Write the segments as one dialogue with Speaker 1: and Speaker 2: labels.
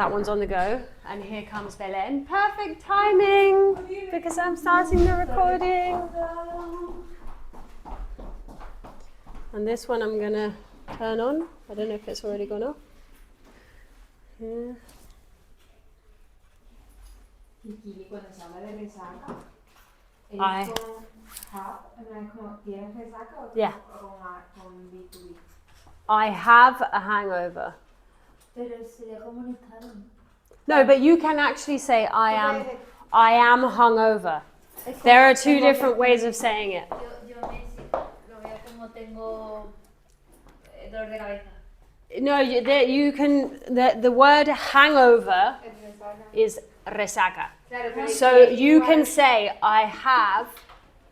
Speaker 1: that one's on the go. And here comes Belen. Perfect timing, because I'm starting the recording. And this one I'm going to turn on. I don't know if it's already gone off. Yeah.
Speaker 2: Y cuando se habla de resaca,
Speaker 1: I-
Speaker 2: ¿es con have, no es como tienes resaca o
Speaker 1: Yeah.
Speaker 2: con B2B?
Speaker 1: I have a hangover.
Speaker 2: Pero sería comunicar.
Speaker 1: No, but you can actually say I am hungover. There are two different ways of saying it.
Speaker 2: Yo lo veo como tengo dolor de cabeza.
Speaker 1: No, you can. The word hangover is resaca. So you can say I have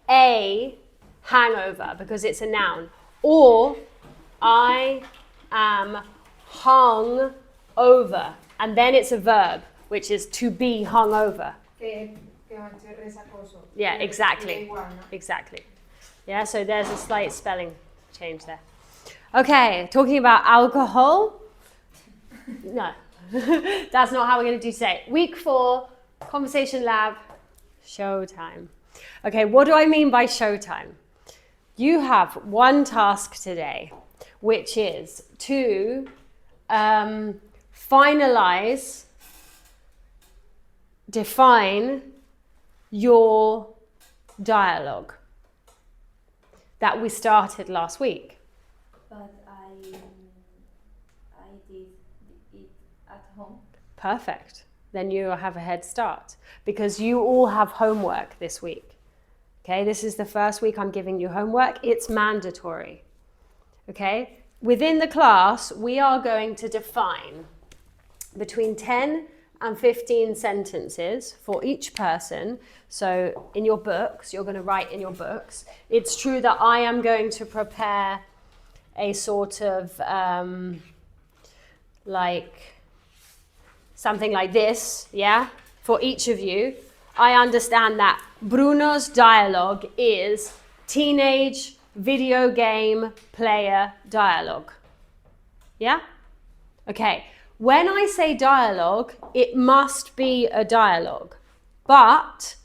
Speaker 1: a hangover because it's a noun, or I am hung over, and then it's a verb, which is to be hung over. Yeah, exactly. Exactly. Yeah, so there's a slight spelling change there. Okay, talking about alcohol. No, that's not how we're going to do today. Week 4, Conversation Lab, showtime. Okay, what do I mean by showtime? You have one task today, which is to finalize, define your dialogue that we started last week.
Speaker 2: But I did it at home.
Speaker 1: Perfect. Then you have a head start because you all have homework this week. Okay, this is the first week I'm giving you homework. It's mandatory. Okay, within the class, we are going to define between 10 and 15 sentences for each person. So in your books, you're going to write in your books. It's true that I am going to prepare a sort of like something like this, yeah, for each of you. I understand that Bruno's dialogue is teenage video game player dialogue. Yeah? Okay. When I say dialogue, it must be a dialogue, but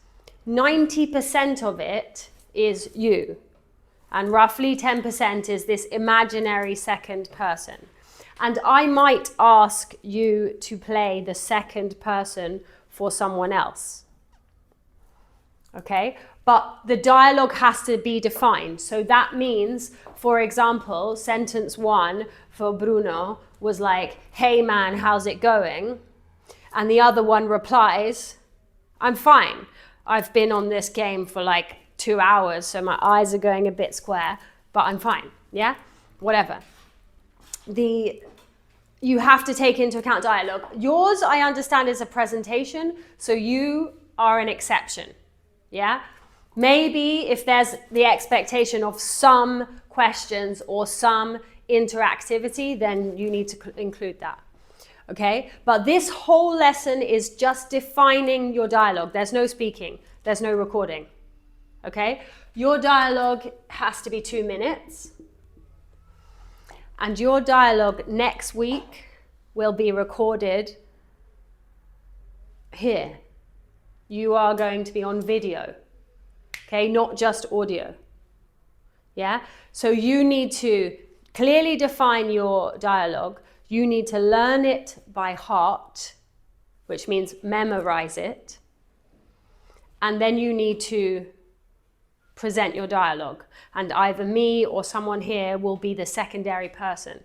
Speaker 1: 90% of it is you. And roughly 10% is this imaginary second person. And I might ask you to play the second person for someone else. Okay? But the dialogue has to be defined. So that means, for example, sentence 1 for Bruno was like, hey man, how's it going? And the other one replies, I'm fine. I've been on this game for like 2 hours, so my eyes are going a bit square, but I'm fine, yeah? Whatever. You have to take into account dialogue. Yours, I understand, is a presentation, so you are an exception, yeah? Maybe if there's the expectation of some questions or some interactivity, then you need to include that, okay? But this whole lesson is just defining your dialogue. There's no speaking, there's no recording. Okay, your dialogue has to be 2 minutes, and your dialogue next week will be recorded here. You are going to be on video, okay, not just audio. Yeah, so you need to clearly define your dialogue. You need to learn it by heart, which means memorize it, and then you need to present your dialogue, and either me or someone here will be the secondary person.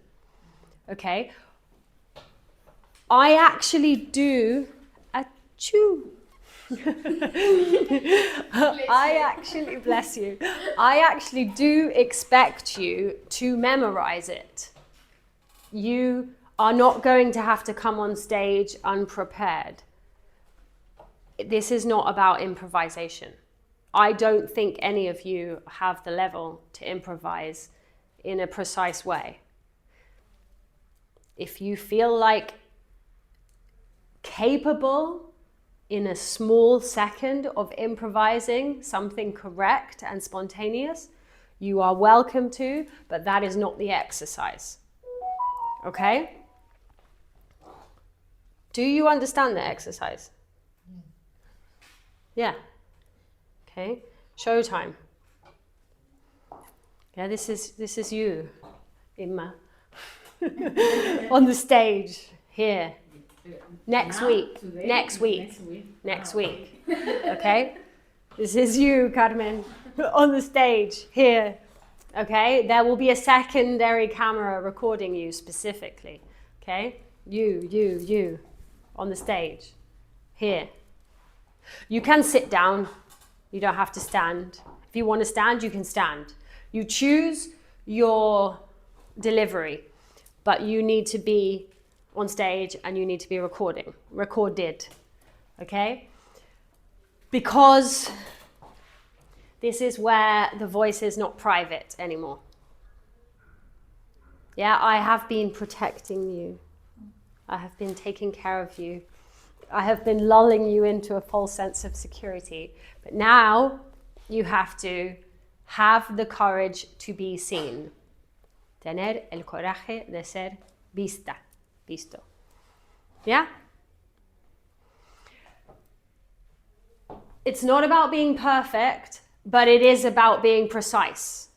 Speaker 1: Okay? I actually do bless you. I actually do expect you to memorize it. You are not going to have to come on stage unprepared. This is not about improvisation. I don't think any of you have the level to improvise in a precise way. If you feel like capable in a small second of improvising something correct and spontaneous, you are welcome to, but that is not the exercise. Okay? Do you understand the exercise? Yeah. Okay. Showtime. Yeah, this is you, Imma, on the stage here. Next week. Next week. Next week. Okay. This is you, Carmen, on the stage here. Okay. There will be a secondary camera recording you specifically. Okay. You on the stage here. You can sit down. You don't have to stand. If you want to stand, you can stand. You choose your delivery, but you need to be on stage and you need to be recorded, okay? Because this is where the voice is not private anymore. Yeah, I have been protecting you. I have been taking care of you. I have been lulling you into a false sense of security. But now you have to have the courage to be seen. Tener el coraje de ser visto. Yeah? It's not about being perfect, but it is about being precise.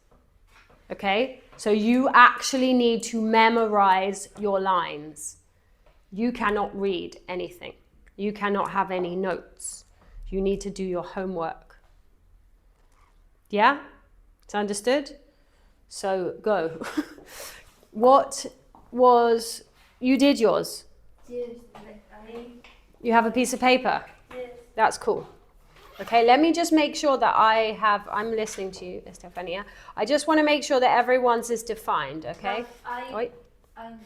Speaker 1: Okay? So you actually need to memorize your lines. You cannot read anything. You cannot have any notes. You need to do your homework. Yeah? It's understood? So go. You did yours?
Speaker 2: Yes,
Speaker 1: You have a piece of paper?
Speaker 2: yes.
Speaker 1: That's cool. Okay, let me just make sure that I'm listening to you, Estefania. I just want to make sure that everyone's is defined, okay?
Speaker 2: I write out of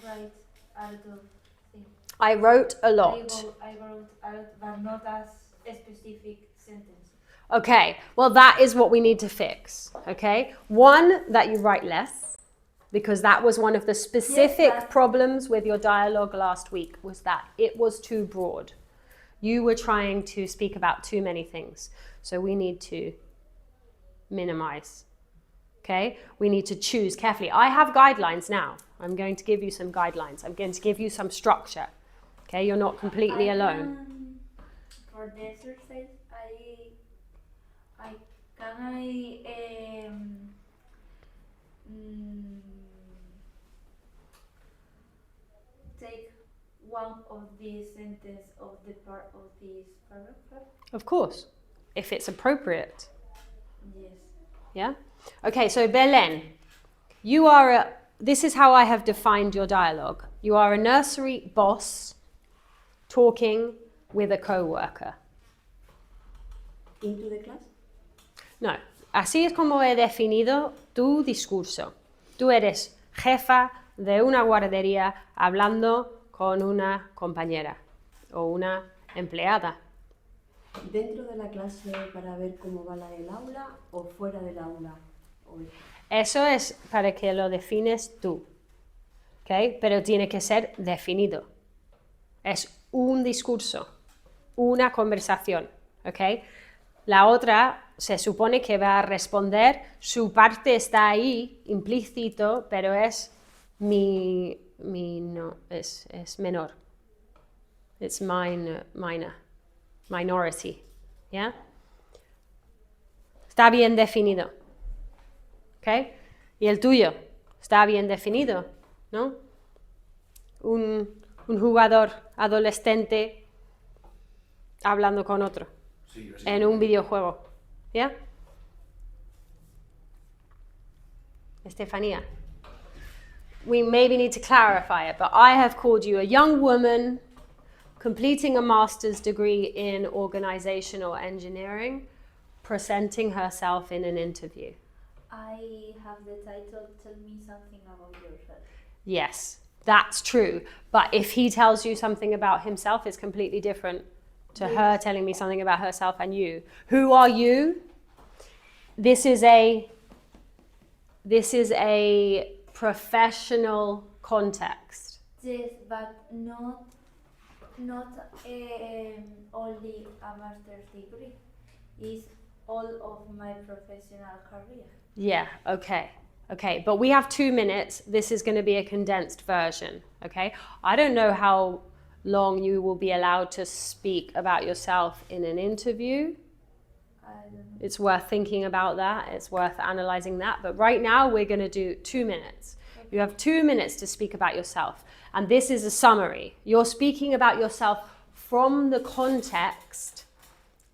Speaker 2: things.
Speaker 1: I wrote a lot.
Speaker 2: I wrote out, but not as a specific sentence.
Speaker 1: Okay, well that is what we need to fix, okay? One, that you write less, because that was one of the specific problems with your dialogue last week, was that it was too broad. You were trying to speak about too many things, so we need to minimize, okay? We need to choose carefully. I have guidelines now. I'm going to give you some guidelines. I'm going to give you some structure, okay? You're not completely alone.
Speaker 2: For the exercise, take one of the sentence of the part of this paragraph?
Speaker 1: Of course, if it's appropriate.
Speaker 2: Yes.
Speaker 1: Yeah? Okay, so Belen, this is how I have defined your dialogue. You are a nursery boss talking with a co-worker.
Speaker 3: Into the class?
Speaker 1: No, así es como he definido tu discurso. Tú eres jefa de una guardería hablando con una compañera o una empleada.
Speaker 3: ¿Dentro de la clase para ver cómo va la del aula o fuera del aula?
Speaker 1: Eso es para que lo defines tú, ¿ok? Pero tiene que ser definido. Es un discurso, una conversación, ¿ok? La otra se supone que va a responder, su parte está ahí, implícito, pero es no, es menor. It's minority, ¿ya? Está bien definido, ¿ok? Y el tuyo está bien definido, ¿no? Un jugador adolescente hablando con otro.
Speaker 4: Sí,
Speaker 1: en un videojuego. ¿Ya? Estefanía. We maybe need to clarify it, but I have called you a young woman completing a master's degree in organizational engineering, presenting herself in an interview.
Speaker 2: I have the title, Tell Me Something About Yourself.
Speaker 1: Yes, that's true. But if he tells you something about himself, it's completely different to her telling me something about herself and you. Who are you? This is a professional context.
Speaker 2: Yes, but not only a master's degree. It's all of my professional career.
Speaker 1: Yeah, okay. But we have 2 minutes. This is going to be a condensed version, okay? I don't know how long you will be allowed to speak about yourself in an interview.
Speaker 2: I don't know.
Speaker 1: It's worth thinking about that. It's worth analyzing that. But right now we're going to do 2 minutes. You have 2 minutes to speak about yourself. And this is a summary. You're speaking about yourself from the context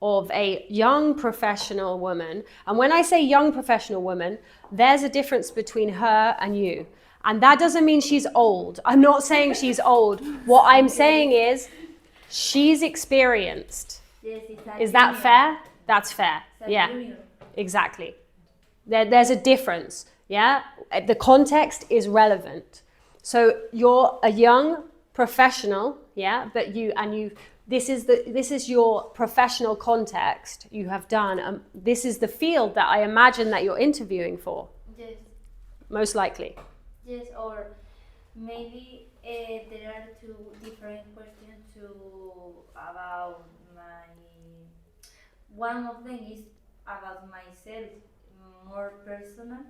Speaker 1: of a young professional woman. And when I say young professional woman, there's a difference between her and you. And that doesn't mean she's old. I'm not saying she's old. What I'm saying is she's experienced.
Speaker 2: Yes,
Speaker 1: Is that fair? That's fair. Yeah,
Speaker 2: Junior.
Speaker 1: exactly. There's a difference. Yeah, the context is relevant. So you're a young professional. Yeah, but this is your professional context. You have done. This is the field that I imagine that you're interviewing for.
Speaker 2: Yes.
Speaker 1: Most likely.
Speaker 2: Yes, or maybe there are two different questions about my. One of them is about myself, more personal.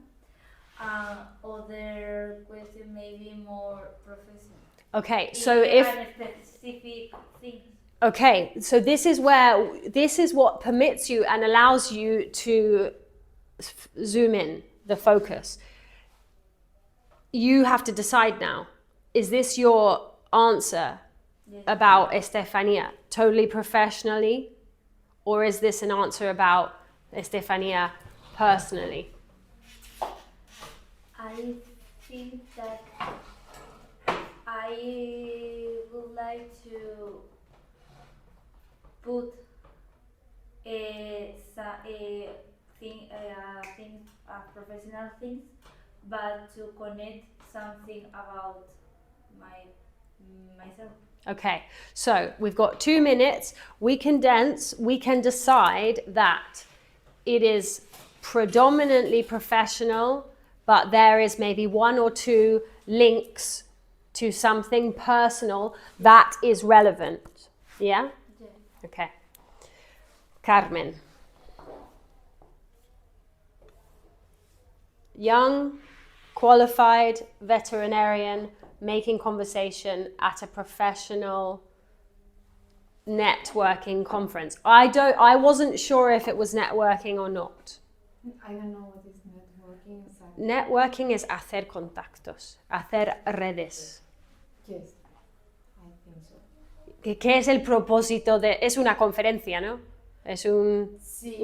Speaker 2: Other question maybe more professional.
Speaker 1: Okay, so if
Speaker 2: specific things.
Speaker 1: okay, so this is what permits you and allows you to zoom in the focus. You have to decide now. Is this your answer
Speaker 2: Yes.
Speaker 1: about Estefania totally professionally, or is this an answer about Estefania personally?
Speaker 2: I think that I would like to put professional things, but to connect something about myself.
Speaker 1: Okay, so we've got 2 minutes. We can decide that it is predominantly professional, but there is maybe 1 or 2 links to something personal that is relevant. Yeah?
Speaker 2: Yeah.
Speaker 1: Okay. Carmen. Young, qualified veterinarian, making conversation at a professional networking conference. I wasn't sure if it was networking or not.
Speaker 4: I don't know what is networking exactly.
Speaker 1: Networking es hacer contactos, hacer redes.
Speaker 4: Yes, I think so.
Speaker 1: ¿Qué es el propósito de...? Es una conferencia, ¿no? Es un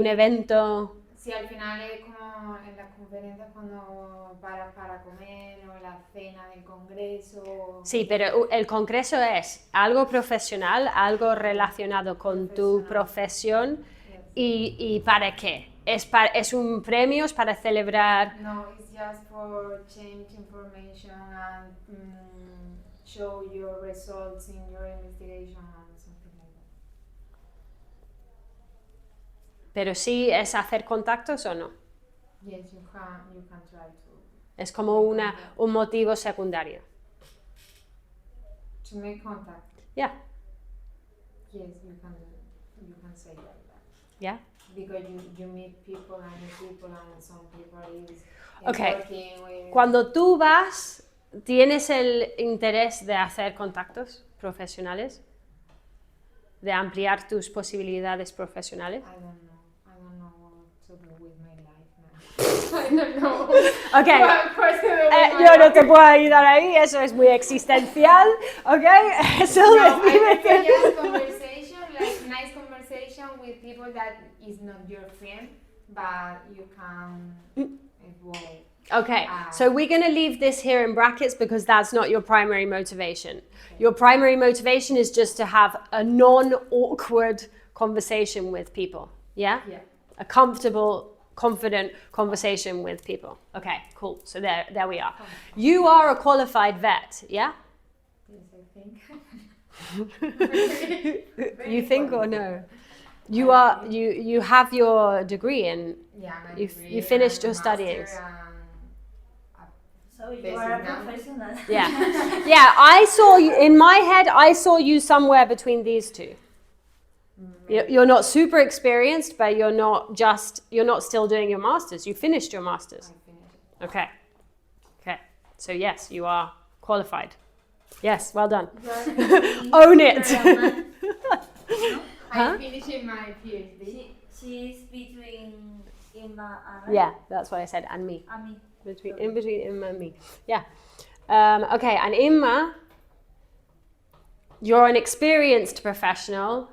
Speaker 1: evento...
Speaker 4: Sí, al final es como en las conferencias cuando para comer o la cena del congreso.
Speaker 1: Sí, pero el congreso es algo profesional, algo relacionado con tu profesión. ¿Y para qué? ¿Es un premio? ¿Es para celebrar?
Speaker 4: No, it's just for change information and show your results in your investigation and something like that.
Speaker 1: ¿Pero sí es hacer contactos o no?
Speaker 4: Yes, you can try to.
Speaker 1: Es como un motivo secundario.
Speaker 4: To make contact.
Speaker 1: Yeah.
Speaker 4: Yes, you can say like that.
Speaker 1: Yeah.
Speaker 4: Because you meet people and some people is
Speaker 1: Okay.
Speaker 4: working with.
Speaker 1: Cuando tú vas, ¿tienes el interés de hacer contactos profesionales? ¿De ampliar tus posibilidades profesionales?
Speaker 4: I don't know what to do with my life now. I don't know.
Speaker 1: Okay.
Speaker 4: What course to do with my
Speaker 1: Yo no
Speaker 4: life.
Speaker 1: te puedo ayudar ahí, eso es muy existencial, ¿ok? Eso
Speaker 4: No, I
Speaker 1: decídete.
Speaker 4: prefer just conversation, like nice conversation with people that is not your friend, but you can evolve.
Speaker 1: Okay, so we're going to leave this here in brackets because that's not your primary motivation. Your primary motivation is just to have a non-awkward conversation with people, yeah?
Speaker 4: Yeah.
Speaker 1: A comfortable, confident conversation with people. Okay, cool. So there we are. You are a qualified vet, yeah?
Speaker 4: Yes, I think.
Speaker 1: You think or no? You are. You have your degree in.
Speaker 4: Yeah, my
Speaker 1: You
Speaker 4: degree
Speaker 1: finished your
Speaker 4: and
Speaker 1: studies.
Speaker 4: master
Speaker 2: So you
Speaker 4: Basic
Speaker 2: are a
Speaker 4: now.
Speaker 2: professional.
Speaker 1: Yeah, yeah. I saw you in my head. I saw you somewhere between these two. You're not super experienced, but you're not still doing your masters. You finished your masters.
Speaker 4: I finished.
Speaker 1: Okay. So yes, you are qualified. Yes, well done.
Speaker 2: You are finishing
Speaker 1: Own it.
Speaker 2: German.
Speaker 4: I'm finishing my PhD.
Speaker 2: She is between Emma and
Speaker 1: Yeah, that's what I said, and me.
Speaker 2: me.
Speaker 1: In between Imma and me. Yeah. Okay, and Imma, you're an experienced professional.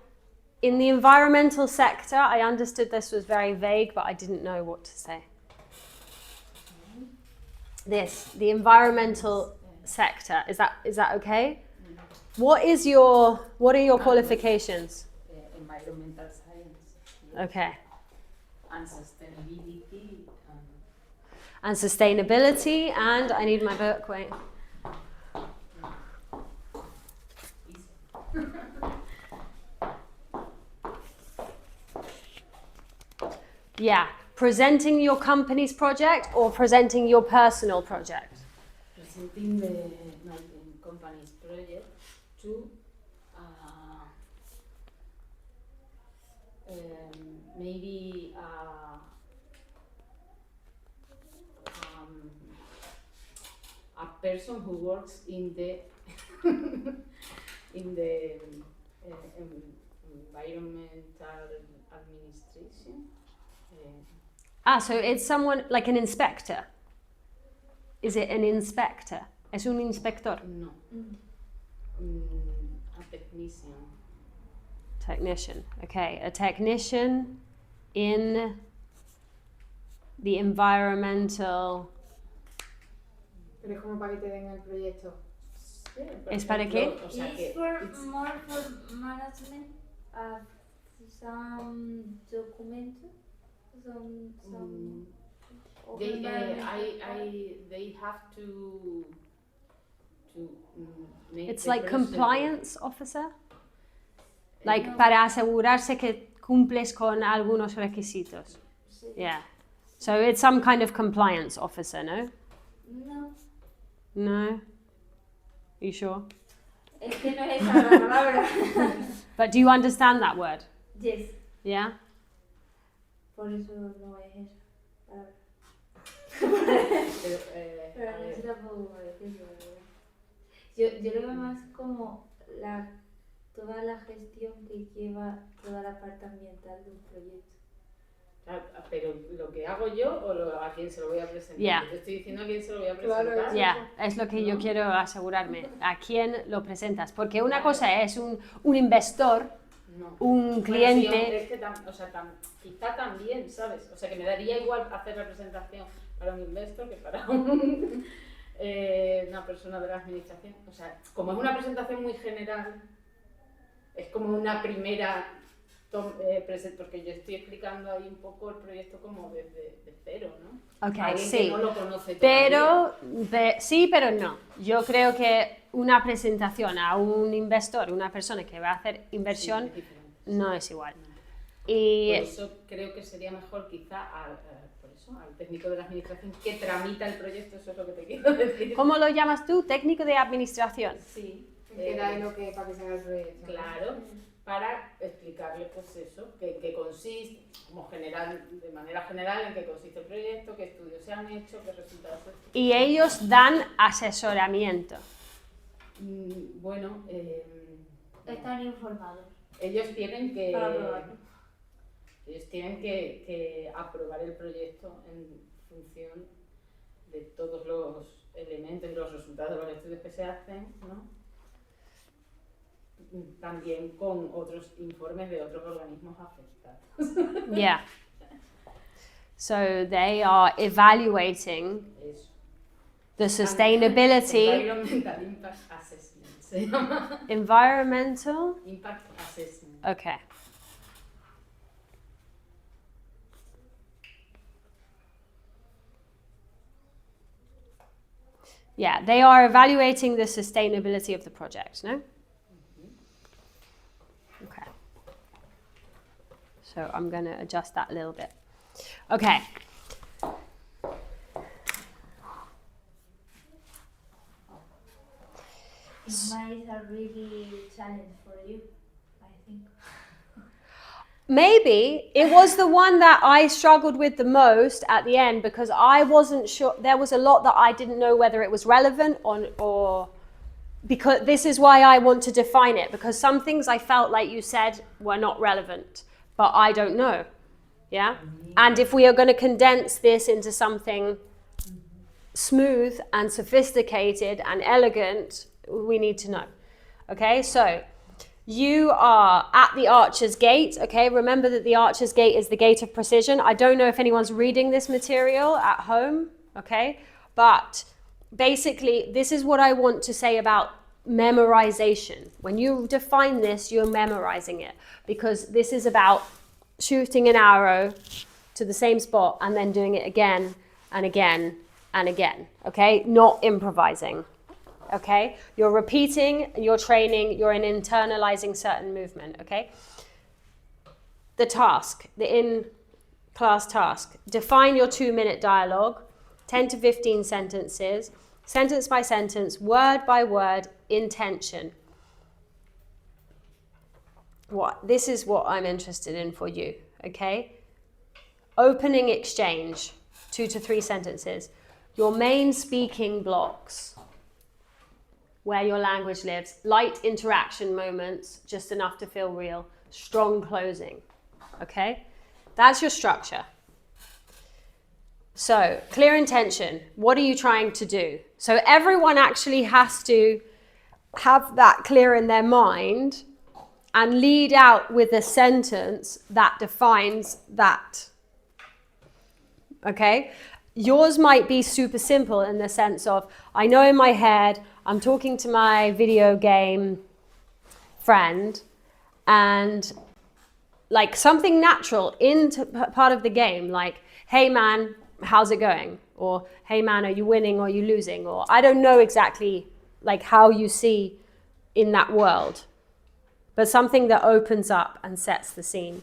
Speaker 1: In the environmental sector, I understood this was very vague, but I didn't know what to say. The environmental sector, is that okay? What are your qualifications?
Speaker 5: Environmental science.
Speaker 1: Okay.
Speaker 5: And sustainability.
Speaker 1: And sustainability, and I need my book, wait. Yeah, presenting your company's project or presenting your personal project?
Speaker 5: Presenting my company's project to maybe a person who works in the environmental administration.
Speaker 1: So it's someone like an inspector. Is it an inspector? Es un inspector.
Speaker 5: No. A technician.
Speaker 1: Technician. Okay, a technician in the environmental.
Speaker 4: Pero es como para que te den el proyecto.
Speaker 1: ¿Es para qué?
Speaker 5: O sea
Speaker 2: It's
Speaker 5: que
Speaker 2: more for management of some document, some
Speaker 5: they have to make
Speaker 1: It's
Speaker 5: the
Speaker 1: like
Speaker 5: person-
Speaker 1: compliance officer. Like para asegurarse que cumples con algunos requisitos. Yeah. So it's some kind of compliance officer, no?
Speaker 2: No,
Speaker 1: No? You sure?
Speaker 2: es que no es esa la palabra.
Speaker 1: But do you understand that word?
Speaker 2: Yes,
Speaker 1: Yeah?
Speaker 2: por eso no es esa palabra.
Speaker 5: Pero,
Speaker 2: Pero
Speaker 5: a
Speaker 2: no
Speaker 5: ver,
Speaker 2: se la puedo decir, la verdad. Yo lo veo más como toda la gestión que lleva toda la parte ambiental de un proyecto.
Speaker 5: pero lo que hago yo o a quién se lo voy a presentar.
Speaker 1: Yeah.
Speaker 5: Te estoy diciendo a quién se lo voy a
Speaker 4: Claro,
Speaker 5: presentar.
Speaker 1: Yeah, es lo que yo
Speaker 5: ¿No?
Speaker 1: quiero asegurarme. ¿A quién lo presentas? Porque una cosa es un inversor,
Speaker 5: No.
Speaker 1: un
Speaker 5: Bueno,
Speaker 1: cliente.
Speaker 5: sí, es que quizá también, ¿sabes? O sea, que me daría igual hacer representación para un investor que para una persona de la administración. O sea, como es una presentación muy general, es como una primera porque yo estoy explicando ahí un poco el proyecto como desde cero, ¿no?
Speaker 1: Ok,
Speaker 5: Alguien
Speaker 1: sí.
Speaker 5: que no lo conoce todavía.
Speaker 1: Pero, sí, pero no. Yo creo que una presentación a un inversor, una persona que va a hacer inversión,
Speaker 5: Sí, es diferente.
Speaker 1: no es igual.
Speaker 5: Por
Speaker 1: Y
Speaker 5: eso creo que sería mejor quizá al técnico de la administración que tramita el proyecto, eso es lo que te quiero decir.
Speaker 1: ¿cómo lo llamas tú? Técnico de administración.
Speaker 5: Sí,
Speaker 4: Que da lo que para que se haga el proyecto.
Speaker 5: claro, para explicarle pues eso, que consiste, como general, de manera general, en qué consiste el proyecto, qué estudios se han hecho, qué resultados se han hecho.
Speaker 1: Y ellos dan asesoramiento.
Speaker 5: Bueno,
Speaker 2: Están informados
Speaker 5: ellos tienen que
Speaker 2: para aprobarlo.
Speaker 5: aprobar el proyecto en función de todos los elementos y los resultados de los estudios que se hacen, ¿no? También con otros informes de otros organismos afectados.
Speaker 1: Yeah. So they are evaluating
Speaker 5: Eso.
Speaker 1: the sustainability,
Speaker 5: Environmental Impact Assessment se llama.
Speaker 1: environmental.
Speaker 5: Impact Assessment.
Speaker 1: Okay. Yeah, they are evaluating the sustainability of the project, no? Okay. So I'm going to adjust that a little bit. Okay.
Speaker 2: Mine is a really challenge for you, I think.
Speaker 1: Maybe it was the one that I struggled with the most at the end because I wasn't sure. There was a lot that I didn't know whether it was relevant or because this is why I want to define it, because some things I felt like you said were not relevant, but I don't know. Yeah? And if we are going to condense this into something smooth and sophisticated and elegant, we need to know. Okay, so you are at the Archer's Gate. Okay, remember that the Archer's Gate is the gate of precision. I don't know if anyone's reading this material at home. Okay, but basically, this is what I want to say about memorization. When you define this, you're memorizing it, because this is about shooting an arrow to the same spot and then doing it again and again and again, okay? Not improvising, okay? You're repeating, you're training, you're internalizing certain movement, okay? The task, the in-class task. Define your 2-minute dialogue, 10 to 15 sentences, sentence by sentence, word by word, intention. This is what I'm interested in for you, okay? Opening exchange, 2 to 3 sentences. Your main speaking blocks, where your language lives. Light interaction moments, just enough to feel real. Strong closing, okay? That's your structure. So, clear intention. What are you trying to do? So everyone actually has to have that clear in their mind and lead out with a sentence that defines that. Okay? Yours might be super simple in the sense of, I know in my head, I'm talking to my video game friend, and like something natural into part of the game, like, hey man, how's it going? Or, hey man, are you winning or are you losing? Or I don't know exactly like how you see in that world, but something that opens up and sets the scene.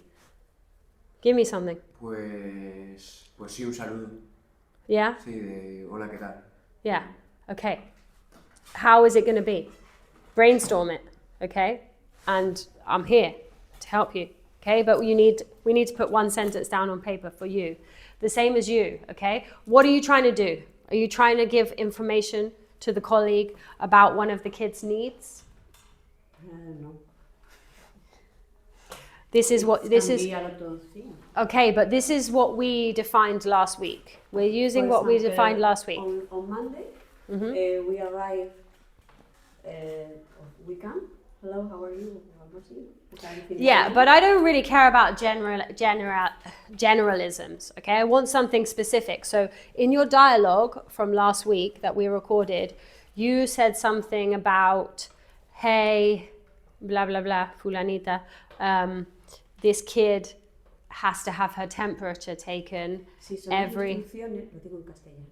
Speaker 1: Give me something.
Speaker 6: Pues sí, un saludo.
Speaker 1: Yeah?
Speaker 6: Sí, de hola, ¿qué tal?
Speaker 1: Yeah. Okay. How is it going to be? Brainstorm it, okay? And I'm here to help you, okay? But we need to put one sentence down on paper for you. The same as you, okay? What are you trying to do? Are you trying to give information to the colleague about one of the kids' needs?
Speaker 3: No.
Speaker 1: This is what this is.
Speaker 3: Envíalo sí.
Speaker 1: Okay, but this is what we defined last week. We're using
Speaker 3: For
Speaker 1: what we
Speaker 3: example,
Speaker 1: defined last week.
Speaker 3: On Monday, we arrive. We come. Hello, how are you?
Speaker 1: Yeah, but I don't really care about generalisms, okay? I want something specific. So in your dialogue from last week that we recorded, you said something about, hey, blah, blah, blah, fulanita, this kid has to have her temperature taken every...
Speaker 3: Lo digo en castellano.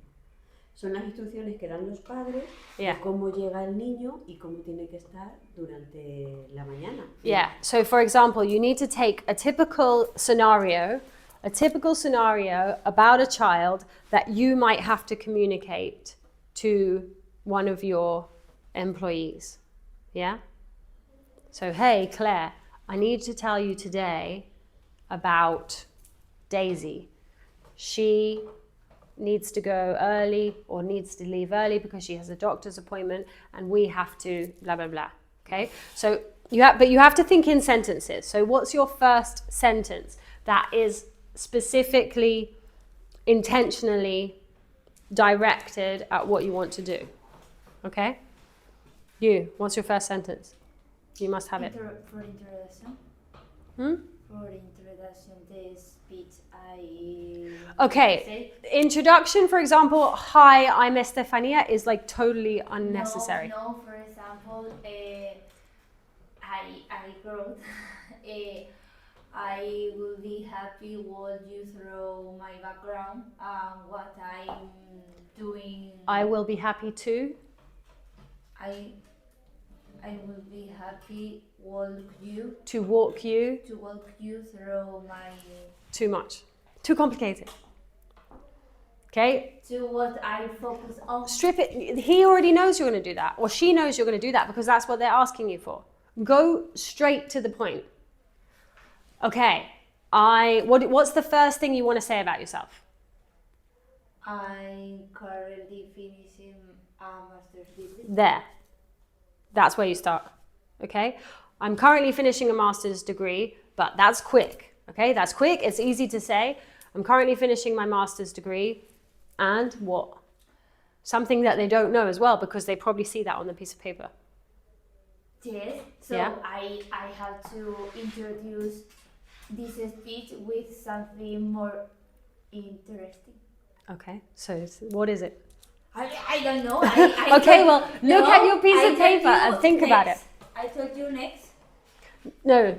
Speaker 3: Son las instrucciones que dan los padres
Speaker 1: Yeah.
Speaker 3: de cómo llega el niño y cómo tiene que estar durante la mañana.
Speaker 1: Yeah, so for example, you need to take a typical scenario about a child that you might have to communicate to one of your employees, yeah? So, hey, Claire, I need to tell you today about Daisy. She needs to go early or needs to leave early because she has a doctor's appointment and we have to blah, blah, blah, okay? So you have to think in sentences. So what's your first sentence that is specifically, intentionally directed at what you want to do, okay? What's your first sentence? You must have it.
Speaker 2: For introduction. For introduction, the speech
Speaker 1: Okay,
Speaker 2: say.
Speaker 1: introduction, for example, hi, I'm Estefania, is like totally unnecessary.
Speaker 2: No, for example, I wrote, I will be happy walk you through my background and what I'm doing.
Speaker 1: I will be happy to.
Speaker 2: I will be happy walk you
Speaker 1: To walk you.
Speaker 2: through my
Speaker 1: Too much. Too complicated. Okay?
Speaker 2: to what I focus on.
Speaker 1: Strip it. He already knows you're going to do that, or she knows you're going to do that because that's what they're asking you for. Go straight to the point. Okay. What's the first thing you want to say about yourself?
Speaker 2: I'm currently finishing a master's degree.
Speaker 1: There. That's where you start, okay? I'm currently finishing a master's degree, but that's quick, okay? That's quick, it's easy to say. I'm currently finishing my master's degree, and what? Something that they don't know as well, because they probably see that on the piece of paper.
Speaker 2: Yes, so
Speaker 1: Yeah.
Speaker 2: I have to introduce this speech with something more interesting.
Speaker 1: Okay, so what is it?
Speaker 2: I don't know.
Speaker 1: Okay, well, look at your piece of paper and think about it.
Speaker 2: I told you next.
Speaker 1: No,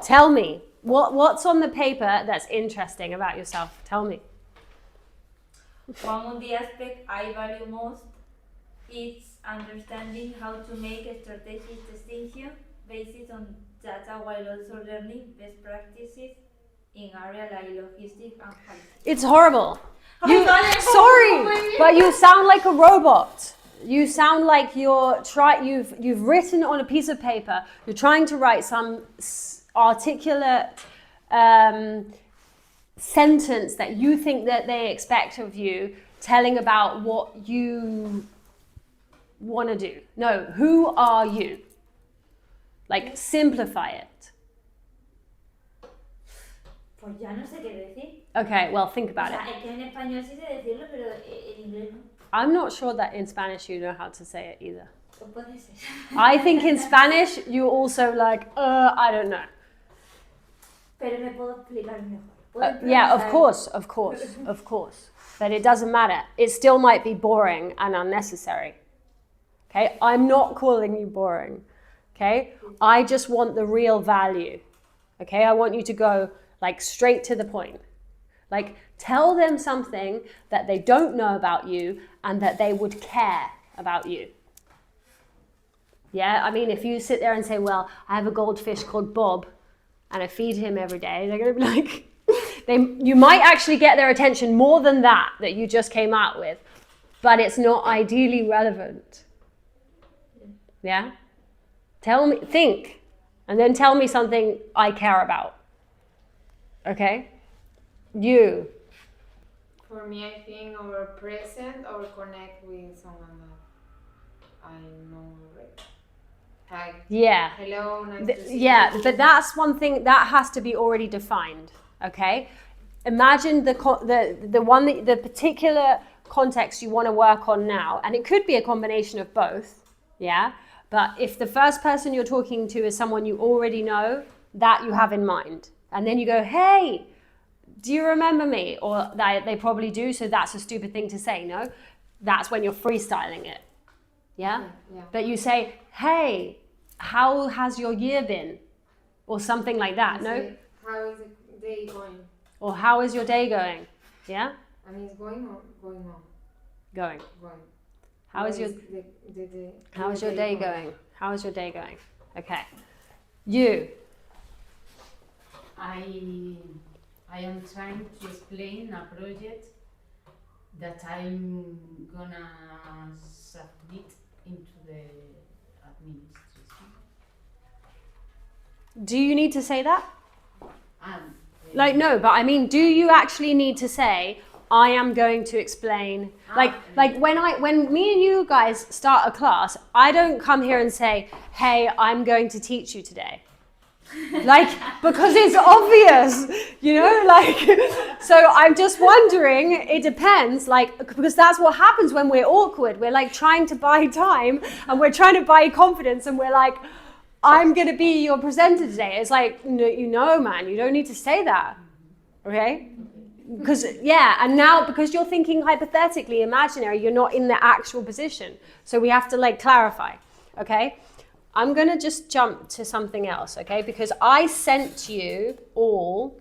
Speaker 1: tell me, what's on the paper that's interesting about yourself? Tell me.
Speaker 2: One of the aspects I value most is understanding how to make a strategic distinction based on data while also learning best practices in areas like logistics and health.
Speaker 1: It's horrible.
Speaker 2: Oh,
Speaker 1: Sorry, but you sound like a robot. You sound like you've written on a piece of paper. You're trying to write some articulate sentence that you think that they expect of you, telling about what you want to do. No, who are you? Like, simplify it.
Speaker 2: Pues ya no sé qué decir.
Speaker 1: Okay, well, think
Speaker 2: O
Speaker 1: about
Speaker 2: sea,
Speaker 1: it.
Speaker 2: es que en español sí sé decirlo, pero en inglés no.
Speaker 1: I'm not sure that in Spanish you know how to say it either.
Speaker 2: O puede ser.
Speaker 1: I think in Spanish you're also like, I don't know.
Speaker 2: Pero me puedo explicar mejor. Puedo
Speaker 1: Yeah,
Speaker 2: improvisar.
Speaker 1: of course. But it doesn't matter. It still might be boring and unnecessary. Okay, I'm not calling you boring. Okay, I just want the real value. Okay, I want you to go like straight to the point. Like, tell them something that they don't know about you and that they would care about you. Yeah, I mean, if you sit there and say, well, I have a goldfish called Bob and I feed him every day, they're going to be like, you might actually get their attention more than that you just came out with, but it's not ideally relevant. Yeah? Tell me, think, and then tell me something I care about. Okay? You.
Speaker 4: For me, I think our present or connect with someone that I know already. Hi.
Speaker 1: Yeah.
Speaker 4: Hello, nice to see
Speaker 1: Yeah,
Speaker 4: you.
Speaker 1: but that's one thing that has to be already defined. Okay? Imagine the particular context you want to work on now, and it could be a combination of both. Yeah? But if the first person you're talking to is someone you already know, that you have in mind. And then you go, hey, do you remember me? Or they probably do, so that's a stupid thing to say, no? That's when you're freestyling it. Yeah?
Speaker 4: Yeah.
Speaker 1: But you say, hey, how has your year been? Or something like that,
Speaker 4: I
Speaker 1: no?
Speaker 4: say, how is the day going?
Speaker 1: Or how is your day going? Yeah?
Speaker 4: And it's going or going on?
Speaker 1: Going.
Speaker 4: Going.
Speaker 1: How is your
Speaker 4: day
Speaker 1: day going? How is your day going? Okay. You.
Speaker 5: I am trying to explain a project that I'm gonna submit into the administration.
Speaker 1: Do you need to say that?
Speaker 5: And
Speaker 1: Like, no, but I mean, do you actually need to say, I am going to explain, like when me and you guys start a class, I don't come here and say, hey, I'm going to teach you today. Like, because it's obvious, you know, like, so I'm just wondering, it depends, like, because that's what happens when we're awkward. We're like trying to buy time and we're trying to buy confidence and we're like, I'm going to be your presenter today. It's like, no, you know, man, you don't need to say that, okay? Because, yeah, and now because you're thinking hypothetically, imaginary, you're not in the actual position. So we have to like clarify, okay? I'm going to just jump to something else, okay? Because I sent you all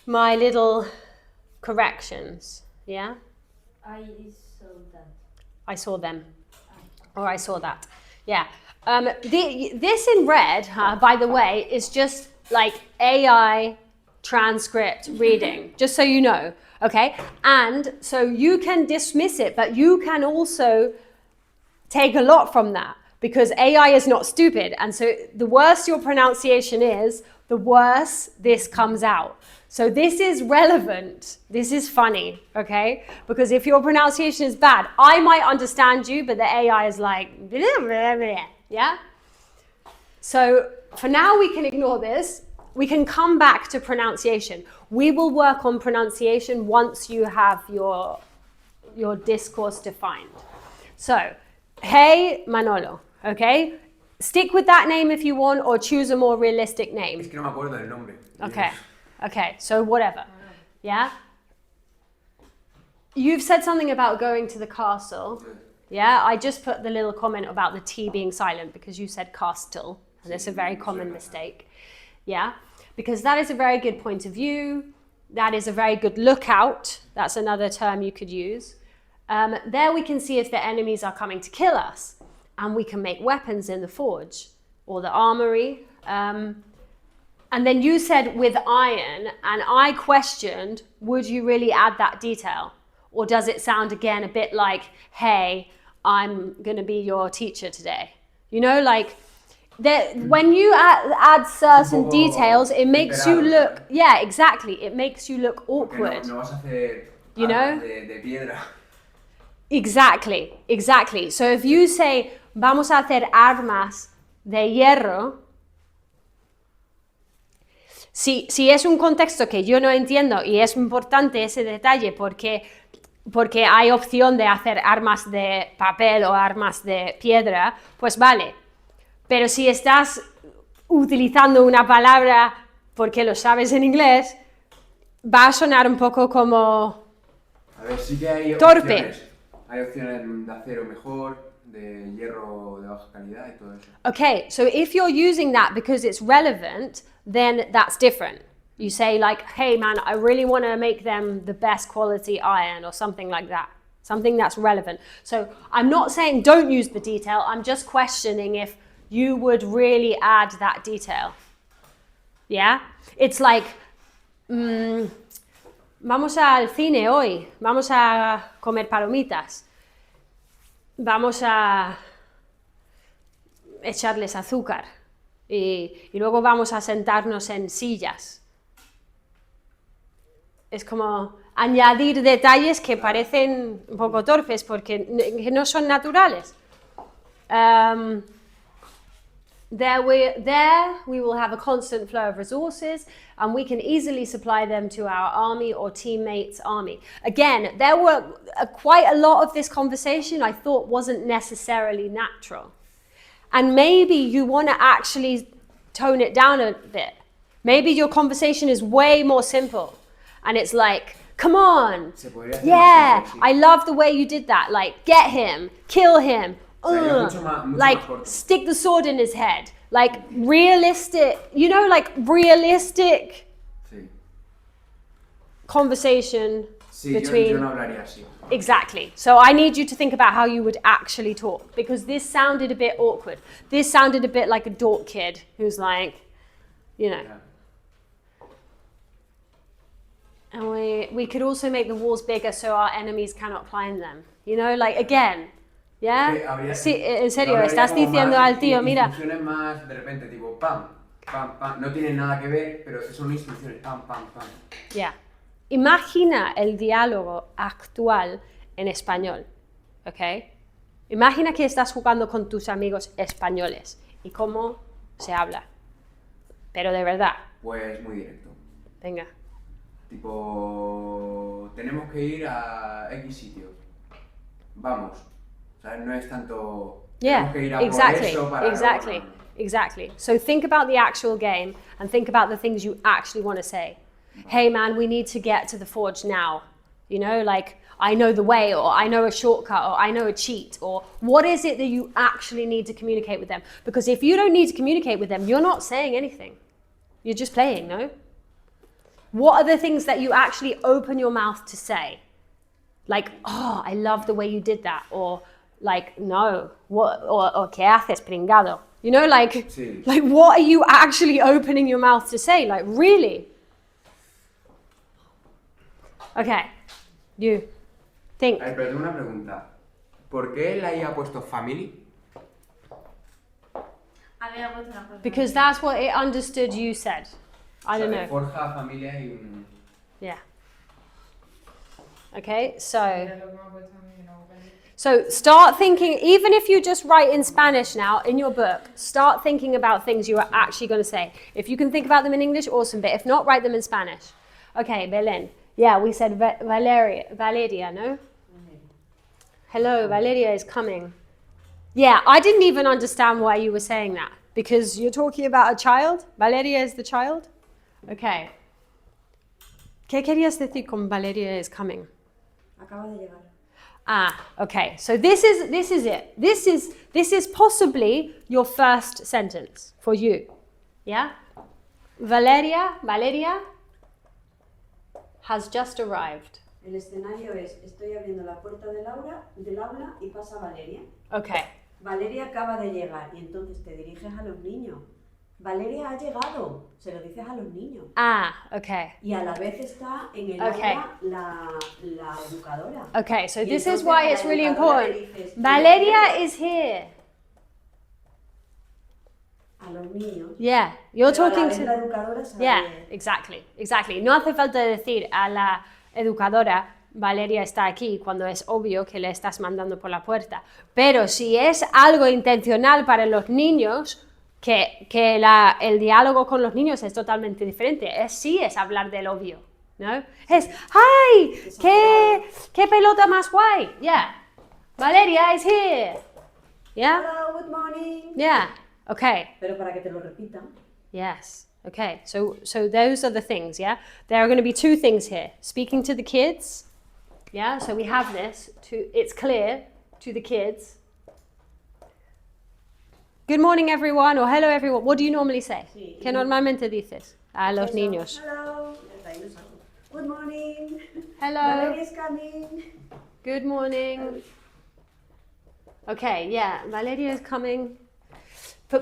Speaker 1: my little corrections, yeah?
Speaker 2: I saw that.
Speaker 1: I saw them, or I saw that, yeah. This in red, by the way, is just like AI transcript reading, just so you know, okay? And so you can dismiss it, but you can also take a lot from that because AI is not stupid. And so the worse your pronunciation is, the worse this comes out. So this is relevant. This is funny, okay? Because if your pronunciation is bad, I might understand you, but the AI is like, blah, blah, blah, yeah? So for now, we can ignore this. We can come back to pronunciation. We will work on pronunciation once you have your discourse defined. So, hey, Manolo, okay? Stick with that name if you want, or choose a more realistic name.
Speaker 6: Es que no me acuerdo del nombre.
Speaker 1: Okay, okay, so whatever, yeah? You've said something about going to the castle, yeah? I just put the little comment about the T being silent because you said castle, and it's a very common mistake, yeah? Because that is a very good point of view, that is a very good lookout, that's another term you could use. There we can see if the enemies are coming to kill us, and we can make weapons in the forge or the armory. And then you said with iron, and I questioned, would you really add that detail? Or does it sound again a bit like, hey, I'm gonna be your teacher today? You know, like, when you add certain details, it makes you look, yeah, exactly, it makes you look awkward.
Speaker 6: No vas a hacer
Speaker 1: you know?
Speaker 6: de piedra.
Speaker 1: Exactly, exactly. So if you say, vamos a hacer armas de hierro, si es un contexto que yo no entiendo y es importante ese detalle porque hay opción de hacer armas de papel o armas de piedra, pues vale. Pero si estás utilizando una palabra porque lo sabes en inglés, va a sonar un poco como
Speaker 6: A ver, sí que hay
Speaker 1: torpe.
Speaker 6: opciones. Hay opciones de acero mejor, de hierro de baja calidad y todo eso.
Speaker 1: Okay, so if you're using that because it's relevant, then that's different. You say like, hey man, I really want to make them the best quality iron or something like that. Something that's relevant. So I'm not saying don't use the detail, I'm just questioning if you would really add that detail. Yeah? It's like, vamos al cine hoy, vamos a comer palomitas, vamos a echarles azúcar y luego vamos a sentarnos en sillas. Es como añadir detalles que parecen un poco torpes porque no son naturales. There we will have a constant flow of resources and we can easily supply them to our army or teammates' army. Again, there were quite a lot of this conversation I thought wasn't necessarily natural. And maybe you want to actually tone it down a bit. Maybe your conversation is way more simple and it's like, come on, yeah, I love the way you did that. Like, get him, kill him. Like, stick the sword in his head. Like, realistic, you know, like, realistic conversation between...
Speaker 6: Yo no hablaría así.
Speaker 1: Exactly. So I need you to think about how you would actually talk, because this sounded a bit awkward. This sounded a bit like a dork kid who's like, you know. And we could also make the walls bigger so our enemies cannot climb them. You know, like, again... ¿Ya? Sí, en serio, estás diciendo al tío, mira...
Speaker 6: Instrucciones más de repente, tipo, pam, pam, pam. No tienen nada que ver, pero son instrucciones, pam, pam, pam.
Speaker 1: Ya. Imagina el diálogo actual en español, ¿ok? Imagina que estás jugando con tus amigos españoles y cómo se habla. Pero de verdad.
Speaker 6: Pues muy directo.
Speaker 1: Venga.
Speaker 6: Tipo, tenemos que ir a X sitio. Vamos. O sea, no es tanto...
Speaker 1: Yeah,
Speaker 6: que ir a
Speaker 1: exactly,
Speaker 6: por eso para
Speaker 1: exactly,
Speaker 6: luego, no.
Speaker 1: exactly. So think about the actual game and think about the things you actually want to say. Hey man, we need to get to the forge now. You know, like, I know the way, or I know a shortcut, or I know a cheat, or what is it that you actually need to communicate with them? Because if you don't need to communicate with them, you're not saying anything. You're just playing, no? What are the things that you actually open your mouth to say? Like, oh, I love the way you did that, or like, no, what, or ¿qué haces, pringado? You know, like,
Speaker 6: Sí.
Speaker 1: like, what are you actually opening your mouth to say? Like, really? Okay, you think.
Speaker 6: A ver, pero tengo una pregunta. ¿Por qué la IA ha puesto family?
Speaker 2: A A mí me ha puesto una cosa.
Speaker 1: Because that's what it understood you said. I don't know.
Speaker 6: Forja, familia y un...
Speaker 1: Yeah. Okay, so
Speaker 4: Mira lo que me ha puesto a mí, no, pero-
Speaker 1: so start thinking, even if you just write in Spanish now in your book, start thinking about things you are actually going to say. If you can think about them in English, awesome, but if not, write them in Spanish. Okay, Belén. Yeah, we said Valeria, no? Hello, Valeria is coming. Yeah, I didn't even understand why you were saying that, because you're talking about a child. Valeria is the child? Okay. ¿Qué querías decir con Valeria is coming?
Speaker 3: Acaba de llegar.
Speaker 1: Ah, okay. So this is it. This is possibly your first sentence for you. Yeah? Valeria has just arrived.
Speaker 3: El escenario es, estoy abriendo la puerta del aula y pasa Valeria.
Speaker 1: Okay.
Speaker 3: Valeria acaba de llegar y entonces te diriges a los niños. Valeria ha llegado, se lo dices a los niños.
Speaker 1: Ah, okay.
Speaker 3: Y a la vez está en el
Speaker 1: Okay.
Speaker 3: aula la educadora.
Speaker 1: Okay, so
Speaker 3: Y
Speaker 1: this is
Speaker 3: entonces
Speaker 1: why
Speaker 3: a la
Speaker 1: it's really
Speaker 3: educadora le
Speaker 1: important.
Speaker 3: dices,
Speaker 1: Valeria is here.
Speaker 3: a los niños.
Speaker 1: Yeah, you're
Speaker 3: Pero a la
Speaker 1: talking
Speaker 3: vez la
Speaker 1: to...
Speaker 3: educadora sabe.
Speaker 1: Yeah, exactly. No hace falta decir a la educadora, Valeria está aquí, cuando es obvio que le estás mandando por la puerta. Pero si es algo intencional para los niños, que el diálogo con los niños es totalmente diferente. Es hablar del obvio, ¿no? Es, ¡ay! ¡Qué pelota más guay! Yeah. Valeria is here. Yeah?
Speaker 3: Hello, good morning.
Speaker 1: Yeah. Okay.
Speaker 3: Pero para que te lo repitan.
Speaker 1: Yes. Okay. So those are the things, yeah? There are going to be two things here. Speaking to the kids. Yeah? So we have this. It's clear to the kids. Good morning, everyone, or hello, everyone. What do you normally say?
Speaker 3: Sí.
Speaker 1: ¿Qué normalmente dices a los
Speaker 3: Eso,
Speaker 1: niños?
Speaker 3: Hello. Desde ahí lo saco. Good morning.
Speaker 1: Hello.
Speaker 3: Valeria is coming.
Speaker 1: Good morning. Okay, yeah, Valeria is coming.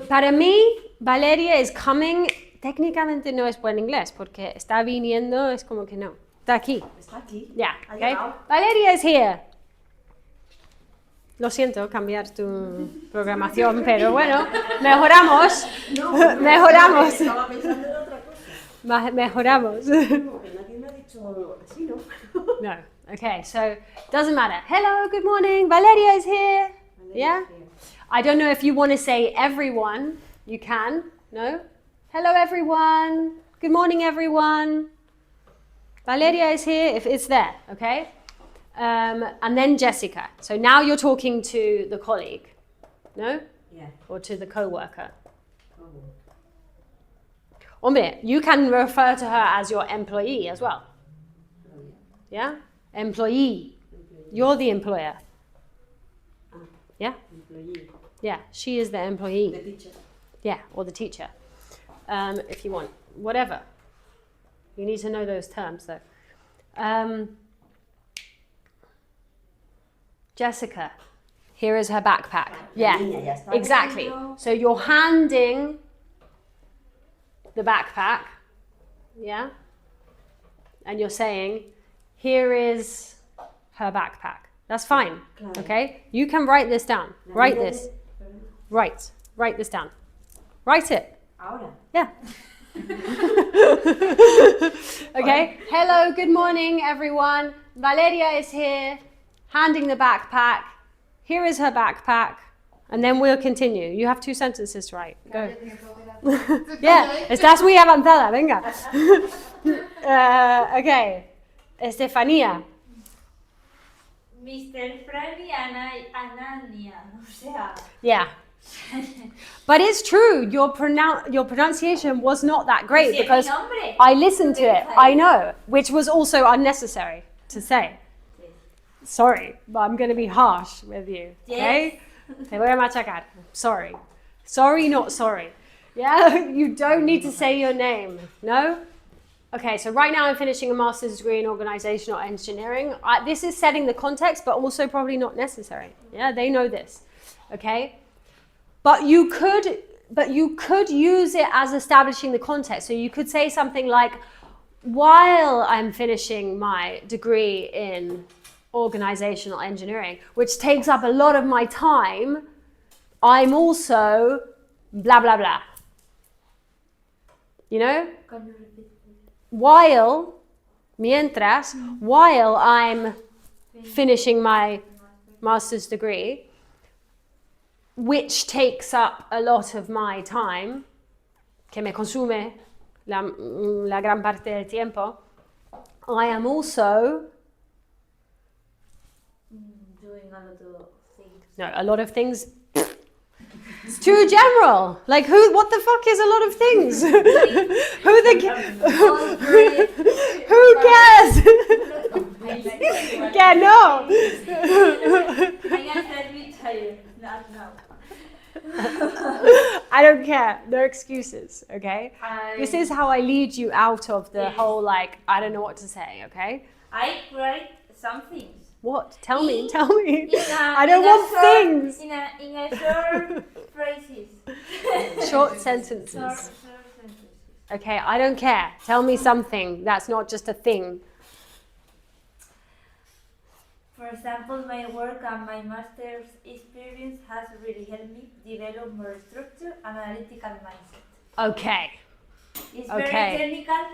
Speaker 1: Para mí, Valeria is coming técnicamente no es buen inglés, porque está viniendo, es como que no. Está aquí.
Speaker 3: Está aquí.
Speaker 1: Yeah,
Speaker 3: Ha
Speaker 1: okay.
Speaker 3: llegado.
Speaker 1: Valeria is here. Lo siento, cambiar tu programación, pero bueno, mejoramos. Mejoramos.
Speaker 3: Estaba pensando en otra cosa.
Speaker 1: Mejoramos.
Speaker 3: Como que nadie me ha dicho así, ¿no?
Speaker 1: No. Okay, so doesn't matter. Hello, good morning. Valeria is here. Yeah? I don't know if you want to say everyone. You can. No? Hello, everyone. Good morning, everyone. Valeria is here if it's there, okay? And then Jessica. So now you're talking to the colleague, no?
Speaker 3: Yeah.
Speaker 1: Or to the co-worker.
Speaker 3: Oh.
Speaker 1: Hombre, you can refer to her as your employee as well. Yeah? Employee. You're the employer. Yeah?
Speaker 3: Employee.
Speaker 1: Yeah, she is the employee.
Speaker 3: The teacher.
Speaker 1: Yeah, or the teacher. If you want. Whatever. You need to know those terms though. Jessica, here is her backpack. Yeah,
Speaker 3: niña ya está
Speaker 1: exactly.
Speaker 3: dentro.
Speaker 1: So you're handing the backpack, yeah? And you're saying, here is her backpack. That's fine,
Speaker 3: Claro.
Speaker 1: okay? You can write this down.
Speaker 3: La
Speaker 1: Write
Speaker 3: niña
Speaker 1: this.
Speaker 3: de-
Speaker 1: Write this down. Write it.
Speaker 3: Ahora.
Speaker 1: Yeah. Okay. Hello, good morning, everyone. Valeria is here, handing the backpack. Here is her backpack. And then we'll continue. You have 2 sentences to write. Go. Yeah, estás muy avanzada, venga. Okay. Estefanía.
Speaker 2: Mr. Friendly Anania, o sea,
Speaker 1: Yeah. But it's true, your pronunciation was not that great
Speaker 2: Sí,
Speaker 1: because
Speaker 2: mi nombre.
Speaker 1: I listened to it, I know, which was also unnecessary to say. Sorry, but I'm going to be harsh with you, okay? Te voy a machacar. Sorry. Sorry, not sorry. Yeah, you don't need to say your name, no? Okay, so right now I'm finishing a master's degree in organizational engineering. This is setting the context, but also probably not necessary. Yeah, they know this, okay? But you could use it as establishing the context. So you could say something like, while I'm finishing my degree in organizational engineering, which takes up a lot of my time, I'm also blah, blah, blah. You know?
Speaker 2: Can you repeat, please?
Speaker 1: While I'm finishing my master's degree, which takes up a lot of my time, que me consume la gran parte del tiempo, I am also
Speaker 2: Doing a lot of things.
Speaker 1: no, a lot of things. It's too general. Like what the fuck is a lot of things? Who cares? Yeah, no.
Speaker 2: I am very tired. Not now.
Speaker 1: I don't care. No excuses, okay? This is how I lead you out of the whole like I don't know what to say, okay?
Speaker 2: I write some things.
Speaker 1: What? Tell me.
Speaker 2: In
Speaker 1: I don't want things.
Speaker 2: In a short phrases.
Speaker 1: Short sentences.
Speaker 2: Short sentences.
Speaker 1: Okay, I don't care. Tell me something that's not just a thing.
Speaker 2: For example, my work and my master's experience has really helped me develop more structure and analytical mindset.
Speaker 1: Okay.
Speaker 2: It's
Speaker 1: Okay.
Speaker 2: very technical.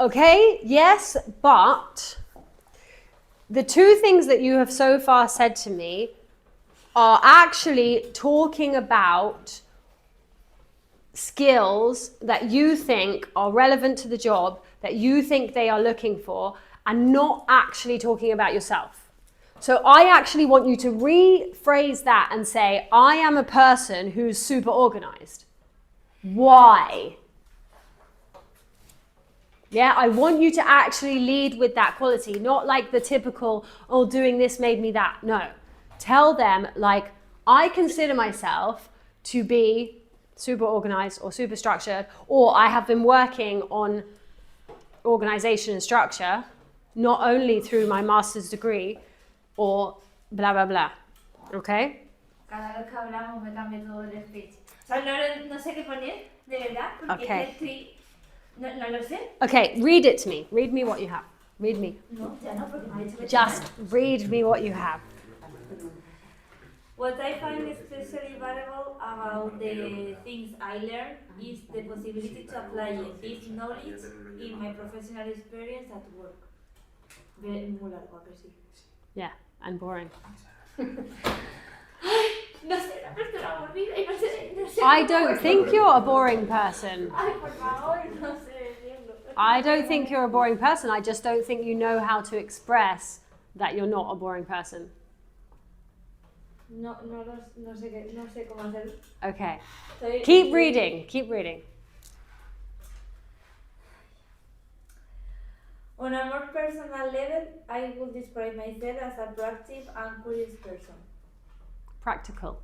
Speaker 1: Okay, yes, but the two things that you have so far said to me are actually talking about skills that you think are relevant to the job, that you think they are looking for, and not actually talking about yourself. So I actually want you to rephrase that and say, I am a person who's super organized. Why? Yeah, I want you to actually lead with that quality, not like the typical, oh, doing this made me that. No. Tell them, like, I consider myself to be super organized or super structured, or I have been working on organization and structure, not only through my master's degree, or blah, blah, blah. Okay?
Speaker 2: Cada vez que hablamos me cambia todo el speech. O sea, no sé qué poner, de verdad, porque
Speaker 1: Okay.
Speaker 2: no lo sé.
Speaker 1: Okay, read it to me. Read me what you have. Read me.
Speaker 2: No, ya no, porque me ha dicho que
Speaker 1: Just read me what you have.
Speaker 2: What I find especially valuable about the things I learn is the possibility to apply this knowledge in my professional experience at work. Muy largo, ¿a que sí?
Speaker 1: Yeah, and boring.
Speaker 2: No sé, la persona aburrida y no sé.
Speaker 1: I don't think you're a boring person.
Speaker 2: Ay, por favor, no sé decirlo.
Speaker 1: I don't think you're a boring person. I just don't think you know how to express that you're not a boring person.
Speaker 2: No sé cómo hacerlo.
Speaker 1: Okay.
Speaker 2: Estoy-
Speaker 1: Keep reading. Keep reading.
Speaker 2: On a more personal level, I would describe myself as a proactive and curious person.
Speaker 1: Practical.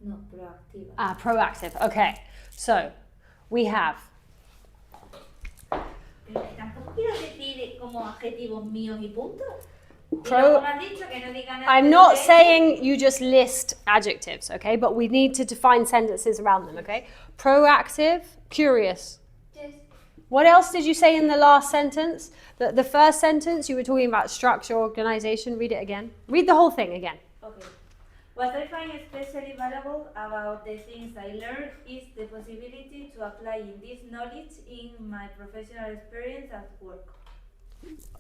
Speaker 2: No, proactiva.
Speaker 1: Proactive. Okay. So, we have.
Speaker 2: Pero que tampoco quiero decir como adjetivos míos y punto. Y
Speaker 1: Pro-
Speaker 2: luego me has dicho que no diga nada
Speaker 1: I'm
Speaker 2: de
Speaker 1: not
Speaker 2: eso.
Speaker 1: saying you just list adjectives, okay? But we need to define sentences around them, okay? Proactive, curious.
Speaker 2: Yes.
Speaker 1: What else did you say in the last sentence? The first sentence, you were talking about structure, organization. Read it again. Read the whole thing again.
Speaker 2: Okay. What I find especially valuable about the things I learned is the possibility to apply this knowledge in my professional experience at work.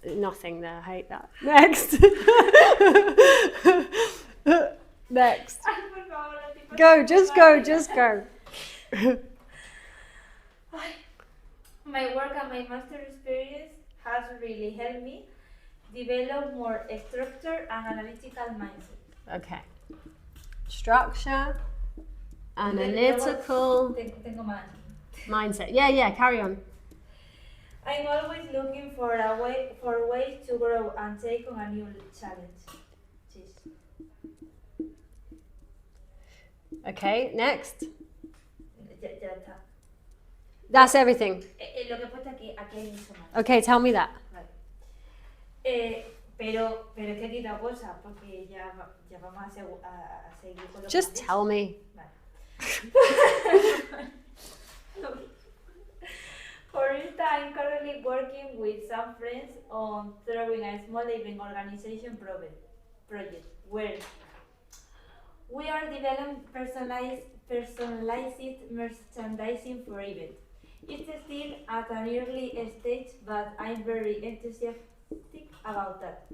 Speaker 1: Nothing there. I hate that. Next. Next.
Speaker 2: Ay, por favor, el tipo
Speaker 1: Go,
Speaker 2: se
Speaker 1: just
Speaker 2: va.
Speaker 1: go, just go.
Speaker 2: My work and my master experience has really helped me develop more structure and analytical mindset.
Speaker 1: Okay. Structure, analytical
Speaker 2: Tengo más.
Speaker 1: mindset. Yeah, carry on.
Speaker 2: I'm always looking for ways to grow and take on a new challenge. Jeez.
Speaker 1: Okay, next.
Speaker 2: Ya está.
Speaker 1: That's everything.
Speaker 2: Lo que he puesto aquí hay mucho más.
Speaker 1: Okay, tell me that.
Speaker 2: Vale. Pero es que he quitado cosas porque ya vamos a seguir con lo que
Speaker 1: Just
Speaker 2: me has
Speaker 1: tell me.
Speaker 2: Vale. For instance, I'm currently working with some friends on throwing a small event organization project We are developing personalized merchandising for event. It's still at an early stage, but I'm very enthusiastic about that.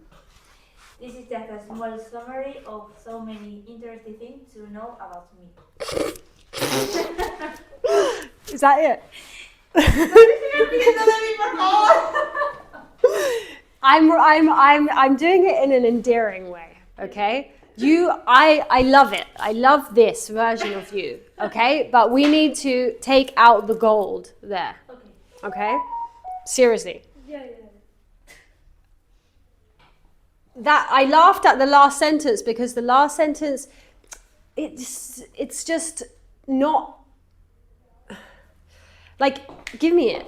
Speaker 2: This is just a small summary of so many interesting things to know about me.
Speaker 1: Is that it? I'm doing it in an endearing way, okay? I love it. I love this version of you, okay? But we need to take out the gold there, okay? Seriously.
Speaker 2: Yeah.
Speaker 1: That I laughed at the last sentence because the last sentence, it's just not, like, give me it.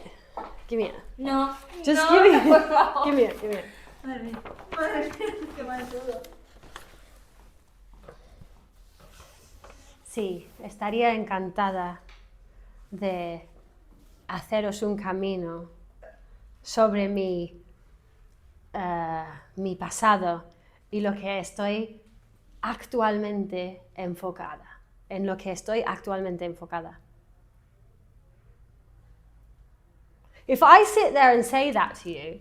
Speaker 2: No.
Speaker 1: Just
Speaker 2: no,
Speaker 1: give me it.
Speaker 2: por favor.
Speaker 1: Give me it.
Speaker 2: Madre mía, qué mal todo.
Speaker 1: Sí, estaría encantada de haceros un camino sobre mi pasado y lo que estoy actualmente enfocada, en lo que estoy actualmente enfocada. If I sit there and say that to you,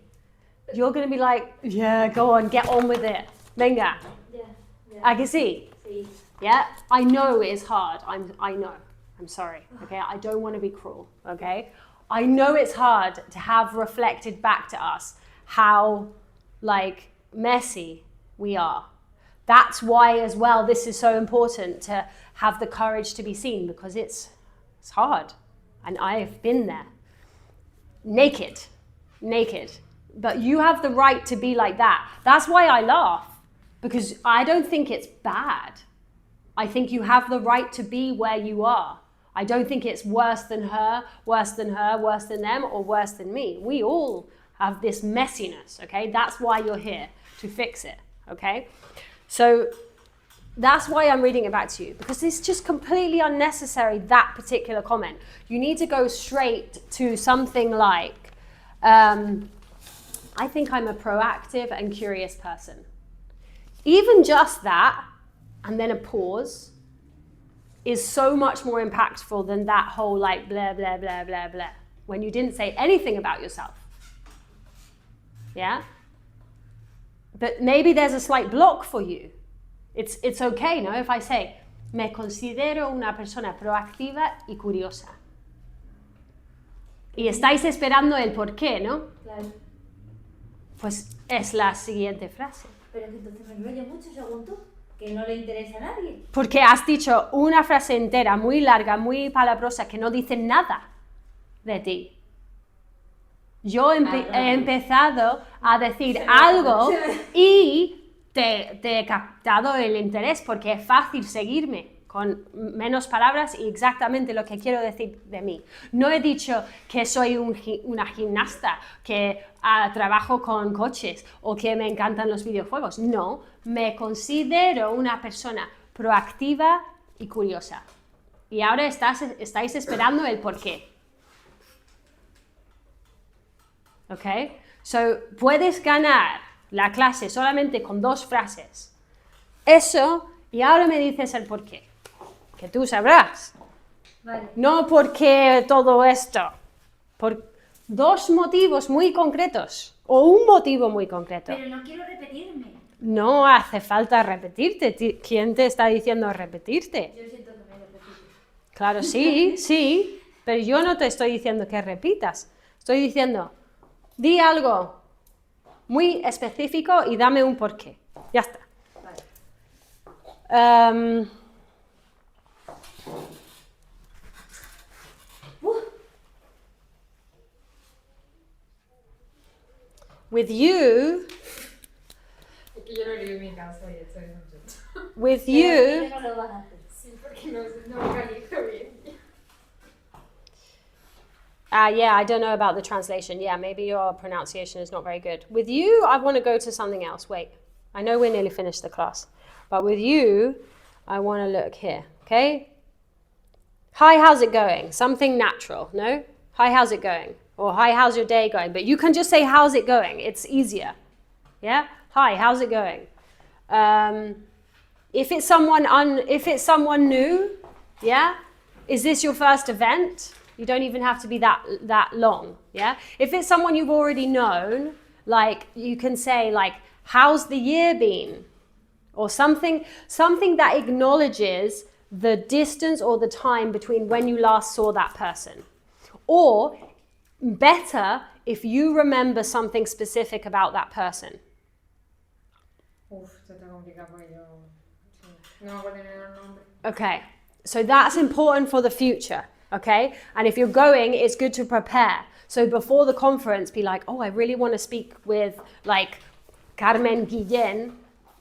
Speaker 1: you're going to be like, yeah, go on, get on with it. Venga.
Speaker 2: Yeah.
Speaker 1: ¿A que sí?
Speaker 2: Sí.
Speaker 1: Yeah, I know it is hard. I know. I'm sorry. Okay, I don't want to be cruel. Okay, I know it's hard to have reflected back to us how like messy we are. That's why as well this is so important to have the courage to be seen, because it's hard, and I've been there. Naked. But you have the right to be like that. That's why I laugh, because I don't think it's bad. I think you have the right to be where you are. I don't think it's worse than her, worse than them, or worse than me. We all have this messiness, okay? That's why you're here, to fix it, okay? So that's why I'm reading it back to you, because it's just completely unnecessary, that particular comment. You need to go straight to something like, I think I'm a proactive and curious person. Even just that, and then a pause, is so much more impactful than that whole like blah, blah, blah, blah, blah, when you didn't say anything about yourself. Yeah? But maybe there's a slight block for you. It's okay, no? If I say, me considero una persona proactiva y curiosa. Y estáis esperando el por qué, ¿no?
Speaker 2: Claro.
Speaker 1: Pues es la siguiente frase.
Speaker 2: Pero que entonces me enrollo mucho según tú, que no le interesa a nadie.
Speaker 1: Porque has dicho una frase entera, muy larga, muy palabrosa, que no dice nada de ti. Yo he empezado a decir algo y te he captado el interés, porque es fácil seguirme con menos palabras y exactamente lo que quiero decir de mí. No he dicho que soy una gimnasta, que trabajo con coches o que me encantan los videojuegos. No, me considero una persona proactiva y curiosa. Y ahora estáis esperando el por qué. ¿Ok? So, puedes ganar la clase solamente con 2 frases. Eso, y ahora me dices el por qué. Que tú sabrás.
Speaker 2: Vale.
Speaker 1: No porque todo esto. Por 2 motivos muy concretos. O un motivo muy concreto.
Speaker 2: Pero no quiero repetirme.
Speaker 1: No hace falta repetirte. ¿Quién te está diciendo repetirte?
Speaker 2: Yo siento que me repito.
Speaker 1: Claro, sí. Pero yo no te estoy diciendo que repitas. Estoy diciendo, di algo muy específico y dame un porqué. Ya está.
Speaker 2: Vale.
Speaker 1: With you,
Speaker 4: Es que yo no leí mi casa y estoy en un
Speaker 1: with
Speaker 2: Pero
Speaker 1: you,
Speaker 2: no lo vas a hacer.
Speaker 4: Sí, porque no organizo bien.
Speaker 1: yeah, I don't know about the translation. Yeah, maybe your pronunciation is not very good. With you, I want to go to something else. Wait, I know we're nearly finished the class. But with you, I want to look here, okay? Hi, how's it going? Something natural, no? Hi, how's it going? Or hi, how's your day going? But you can just say, how's it going? It's easier, yeah? Hi, how's it going? If it's someone new, yeah? Is this your first event? You don't even have to be that long, yeah? If it's someone you've already known, like you can say like, how's the year been? Or something that acknowledges the distance or the time between when you last saw that person. Or better, if you remember something specific about that person.
Speaker 4: Uf, esto está complicado porque yo sí, no me acuerdo ni el nombre.
Speaker 1: Okay, so that's important for the future, okay? And if you're going, it's good to prepare. So before the conference, be like, oh, I really want to speak with like Carmen Guillén.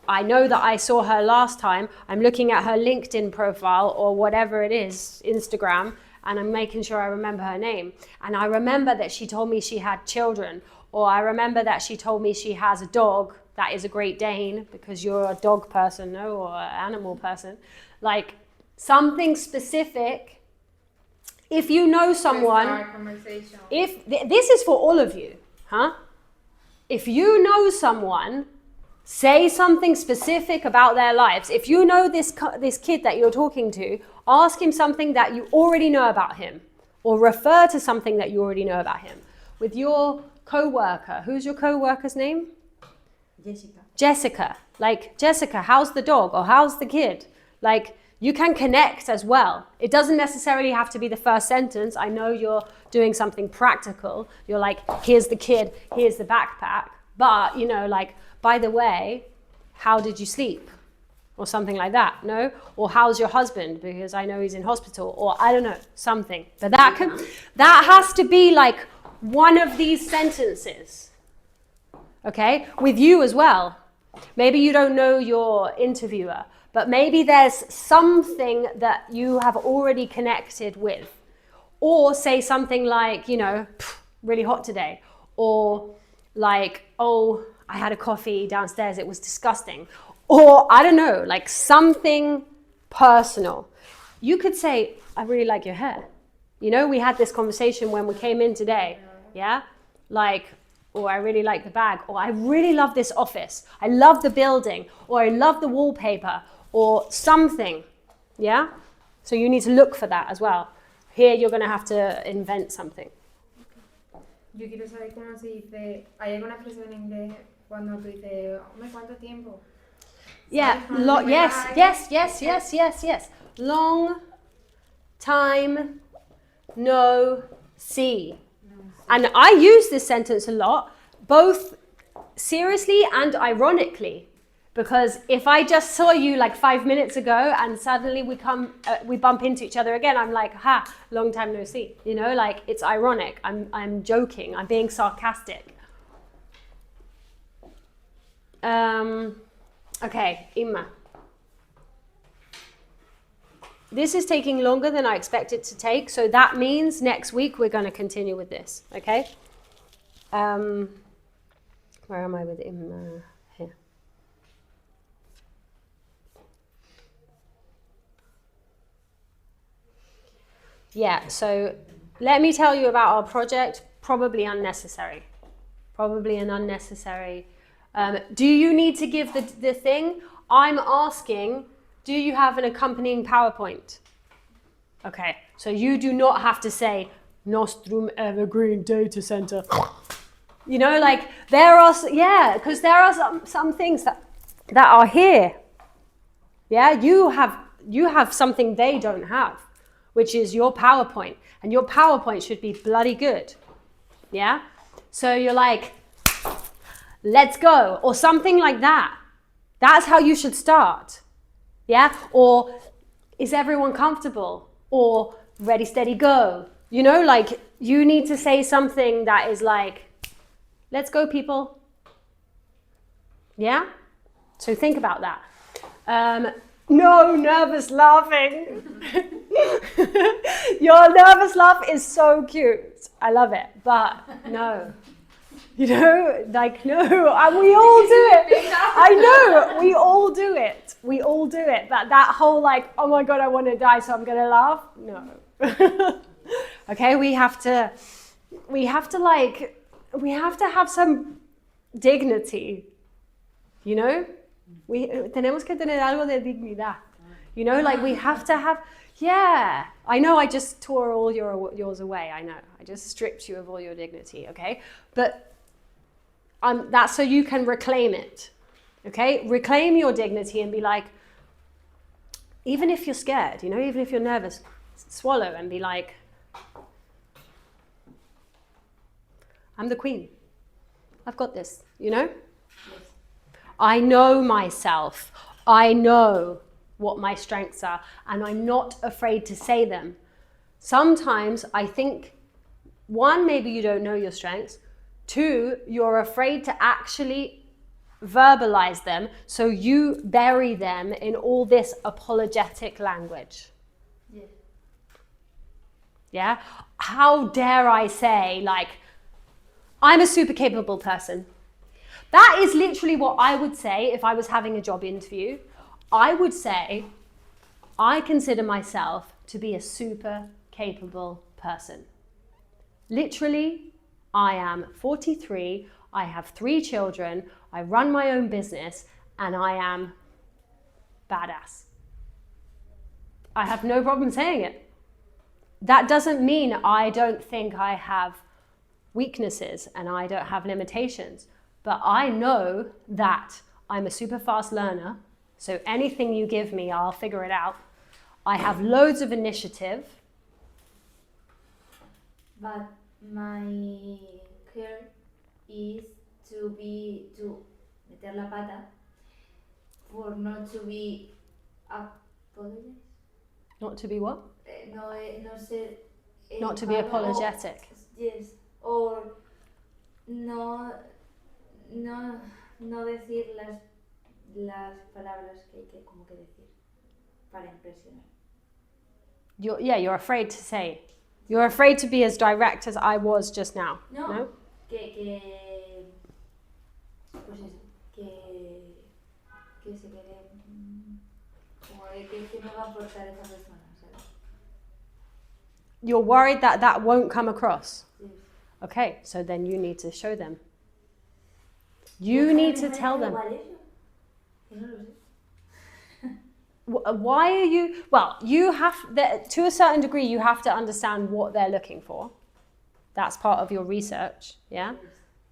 Speaker 1: I know that I saw her last time. I'm looking at her LinkedIn profile or whatever it is, Instagram, and I'm making sure I remember her name. And I remember that she told me she had children, or I remember that she told me she has a dog that is a Great Dane, because you're a dog person, no, or an animal person. Like something specific. If you know someone,
Speaker 4: Conversation.
Speaker 1: if this is for all of you, huh? If you know someone, say something specific about their lives. If you know this kid that you're talking to, ask him something that you already know about him, or refer to something that you already know about him. With your co-worker, who's your co-worker's name? Jessica. Like, Jessica, how's the dog? Or how's the kid? Like, you can connect as well. It doesn't necessarily have to be the first sentence. I know you're doing something practical. You're like, here's the kid, here's the backpack. But, you know, like, by the way, how did you sleep? Or something like that, no? Or how's your husband? Because I know he's in hospital. Or I don't know, something. But that has to be like one of these sentences. Okay? With you as well. Maybe you don't know your interviewer, but maybe there's something that you have already connected with. Or say something like, you know, really hot today. Or like, oh, I had a coffee downstairs, it was disgusting. Or, I don't know, like something personal. You could say, I really like your hair. You know, we had this conversation when we came in today, yeah? Like, or I really like the bag, or I really love this office. I love the building, or I love the wallpaper, or something, yeah? So you need to look for that as well. Here you're going to have to invent something.
Speaker 4: Yo quiero saber cómo se dice, ¿hay alguna expresión en inglés cuando tú dices, hombre, ¿cuánto tiempo?
Speaker 1: Yeah, yes. Long time no see. And I use this sentence a lot, both seriously and ironically, because if I just saw you like 5 minutes ago and suddenly we bump into each other again, I'm like, ha, long time no see. You know, like it's ironic. I'm joking. I'm being sarcastic. Okay, Imma. This is taking longer than I expect it to take, so that means next week we're going to continue with this, okay? Where am I with Imma? Here. Yeah, so let me tell you about our project. Probably unnecessary. Probably an unnecessary. Do you need to give the thing? I'm asking, do you have an accompanying PowerPoint? Okay, so you do not have to say, Nostrum Evergreen Data Center. You know, like, there are, yeah, because there are some things that are here. Yeah, you have something they don't have, which is your PowerPoint. And your PowerPoint should be bloody good. Yeah? So you're like, let's go, or something like that. That's how you should start. Yeah? Or is everyone comfortable? Or ready, steady, go. You know, like you need to say something that is like, let's go, people. Yeah? So think about that. No nervous laughing. Your nervous laugh is so cute. I love it, but no. You know, like, no, and we all do it. I know, we all do it. We all do it. That whole like, oh my God, I want to die, so I'm going to laugh. No. Okay, we have to have some dignity, you know? Tenemos que tener algo de dignidad. You know, like we have to have, yeah. I know I just tore all yours away, I know. I just stripped you of all your dignity, okay? But that's so you can reclaim it, okay? Reclaim your dignity and be like, even if you're scared, you know, even if you're nervous, swallow and be like, I'm the queen. I've got this, you know?
Speaker 2: Yes.
Speaker 1: I know myself. I know what my strengths are, and I'm not afraid to say them. Sometimes I think, one, maybe you don't know your strengths. Two, you're afraid to actually verbalize them, so you bury them in all this apologetic language.
Speaker 2: Yes.
Speaker 1: Yeah? How dare I say, like, I'm a super capable person. That is literally what I would say if I was having a job interview. I would say, I consider myself to be a super capable person. Literally, I am 43, I have 3 children, I run my own business, and I am badass. I have no problem saying it. That doesn't mean I don't think I have weaknesses and I don't have limitations, but I know that I'm a super fast learner, so anything you give me, I'll figure it out. I have loads of initiative.
Speaker 2: But my care is to meter la pata, for not to be apologize.
Speaker 1: Not to be what?
Speaker 2: No ser.
Speaker 1: Not to be apologetic.
Speaker 2: Yes, or no decir las palabras que hay que como que decir para impresionar.
Speaker 1: You're afraid to say. You're afraid to be as direct as I was just now.
Speaker 2: No? Que pues eso, que se quede como de que me va a aportar esa persona, ¿sabes?
Speaker 1: You're worried that that won't come across.
Speaker 2: Yes.
Speaker 1: Okay, so then you need to show them. You need to tell them.
Speaker 2: Que no lo sé.
Speaker 1: Why are you, well, you have, to a certain degree, you have to understand what they're looking for. That's part of your research, yeah?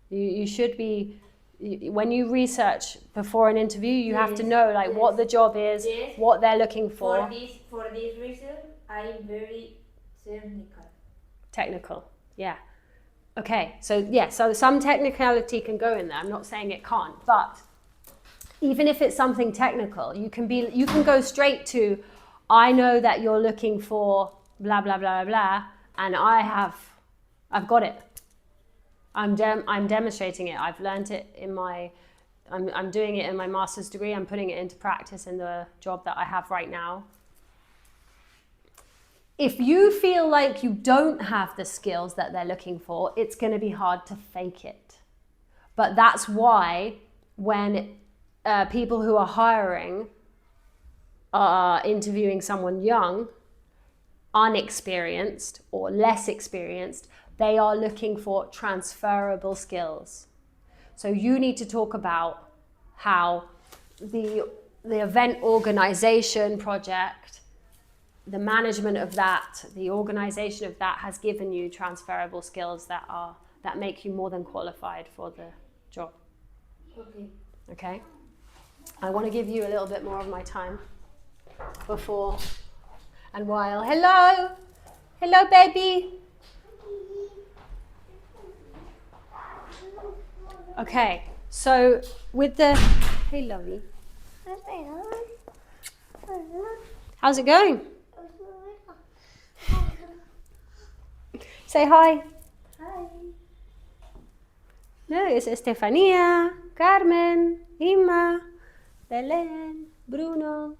Speaker 1: You should be, when you research before an interview, you have to know like what the job is,
Speaker 2: Yes.
Speaker 1: what they're looking for.
Speaker 2: For this reason, I'm very technical.
Speaker 1: Technical, yeah. Okay, so yeah, so some technicality can go in there. I'm not saying it can't, but even if it's something technical, you can go straight to, I know that you're looking for blah blah blah blah, and I've got it. I'm demonstrating it. I've learned it I'm doing it in my master's degree. I'm putting it into practice in the job that I have right now. If you feel like you don't have the skills that they're looking for, it's going to be hard to fake it. But that's why when people who are hiring are interviewing someone young, unexperienced, or less experienced, they are looking for transferable skills. So you need to talk about how the event organization project, the management of that, the organization of that has given you transferable skills that make you more than qualified for the job.
Speaker 2: Okay.
Speaker 1: Okay? I want to give you a little bit more of my time before and while. Hello! Hello, baby! Okay, so with the... Hey, lovely. How's it going? Say hi.
Speaker 2: Hi.
Speaker 1: No, it's Estefanía, Carmen, Inma, Belén, Bruno.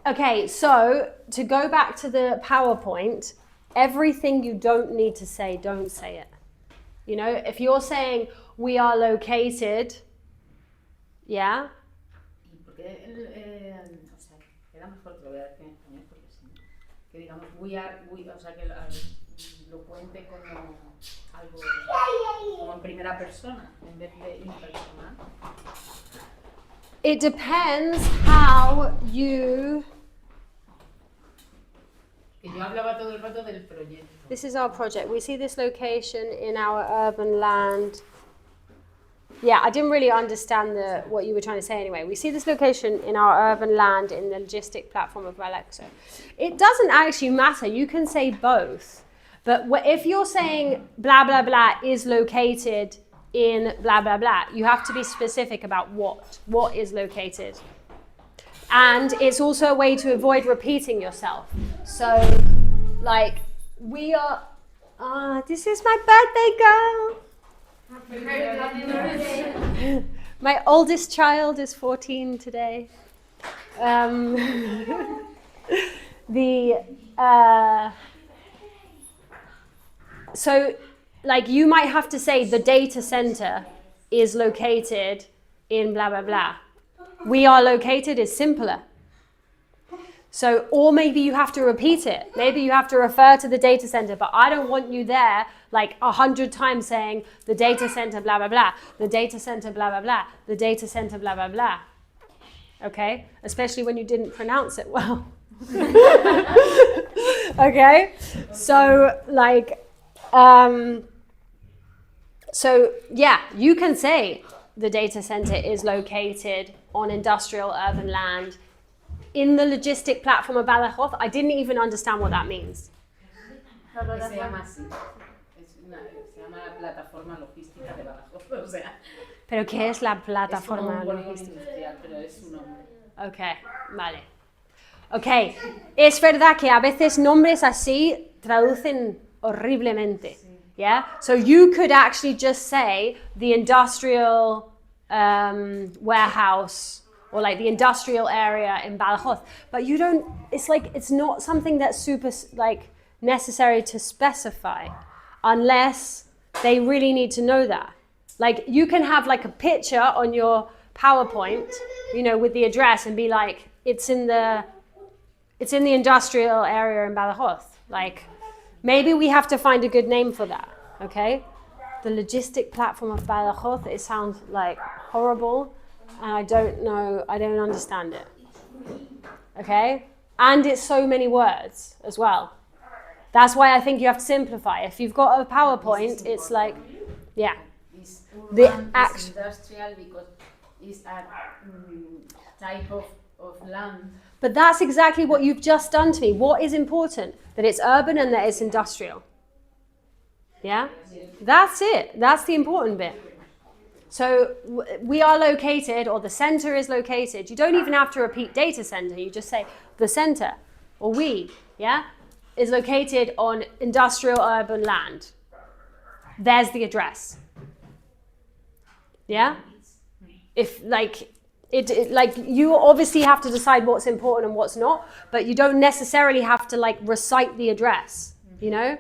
Speaker 1: Okay, so to go back to the PowerPoint, everything you don't need to say, don't say it. You know, if you're saying we are located, yeah?
Speaker 5: ¿Y por qué o sea, queda mejor que lo voy a decir en español porque sí? que digamos o sea, que lo cuente como algo como en primera persona en vez de impersonal.
Speaker 1: It depends how you...
Speaker 5: Que yo hablaba todo el rato del proyecto.
Speaker 1: This is our project. We see this location in our urban land. Yeah, I didn't really understand what you were trying to say anyway. We see this location in our urban land in the logistic platform of Balexo. It doesn't actually matter. You can say both. But if you're saying blah, blah, blah is located in blah, blah, blah, you have to be specific about what is located. And it's also a way to avoid repeating yourself. So, like, we are... this is my birthday girl! My oldest child is 14 today. So, like, you might have to say the data center is located in blah, blah, blah. We are located is simpler. So, or maybe you have to repeat it. Maybe you have to refer to the data center, but I don't want you there like 100 times saying the data center blah, blah, blah, the data center blah, blah, blah, the data center blah, blah, blah. Okay? Especially when you didn't pronounce it well. Okay? So, like, so yeah, you can say the data center is located on industrial urban land in the logistic platform of Badajoz. I didn't even understand what that means.
Speaker 5: Se llama así. Se llama la plataforma logística de Badajoz. O sea,
Speaker 1: ¿Pero qué es la plataforma
Speaker 5: es como un polígono
Speaker 1: logística?
Speaker 5: industrial, pero es su nombre.
Speaker 1: Ok, vale. Ok, es verdad que a veces nombres así traducen horriblemente. Yeah? So you could actually just say the industrial warehouse or like the industrial area in Badajoz. But you don't, it's like, it's not something that's super like necessary to specify unless they really need to know that. Like you can have like a picture on your PowerPoint, you know, with the address and be like, it's in the industrial area in Badajoz. Like, maybe we have to find a good name for that, okay? The logistic platform of Badajoz, it sounds like horrible, and I don't understand it, okay? And it's so many words as well. That's why I think you have to simplify. If you've got a PowerPoint, it's like, yeah.
Speaker 5: It's
Speaker 1: The
Speaker 5: urban,
Speaker 1: act-
Speaker 5: it's industrial because it's a type of land.
Speaker 1: But that's exactly what you've just done to me. What is important? That it's urban and that it's industrial. Yeah? That's it. That's the important bit. So we are located, or the center is located. You don't even have to repeat data center. You just say the center, or we, yeah, is located on industrial urban land. There's the address. Yeah? If like, like you obviously have to decide what's important and what's not, but you don't necessarily have to like recite the address, you know?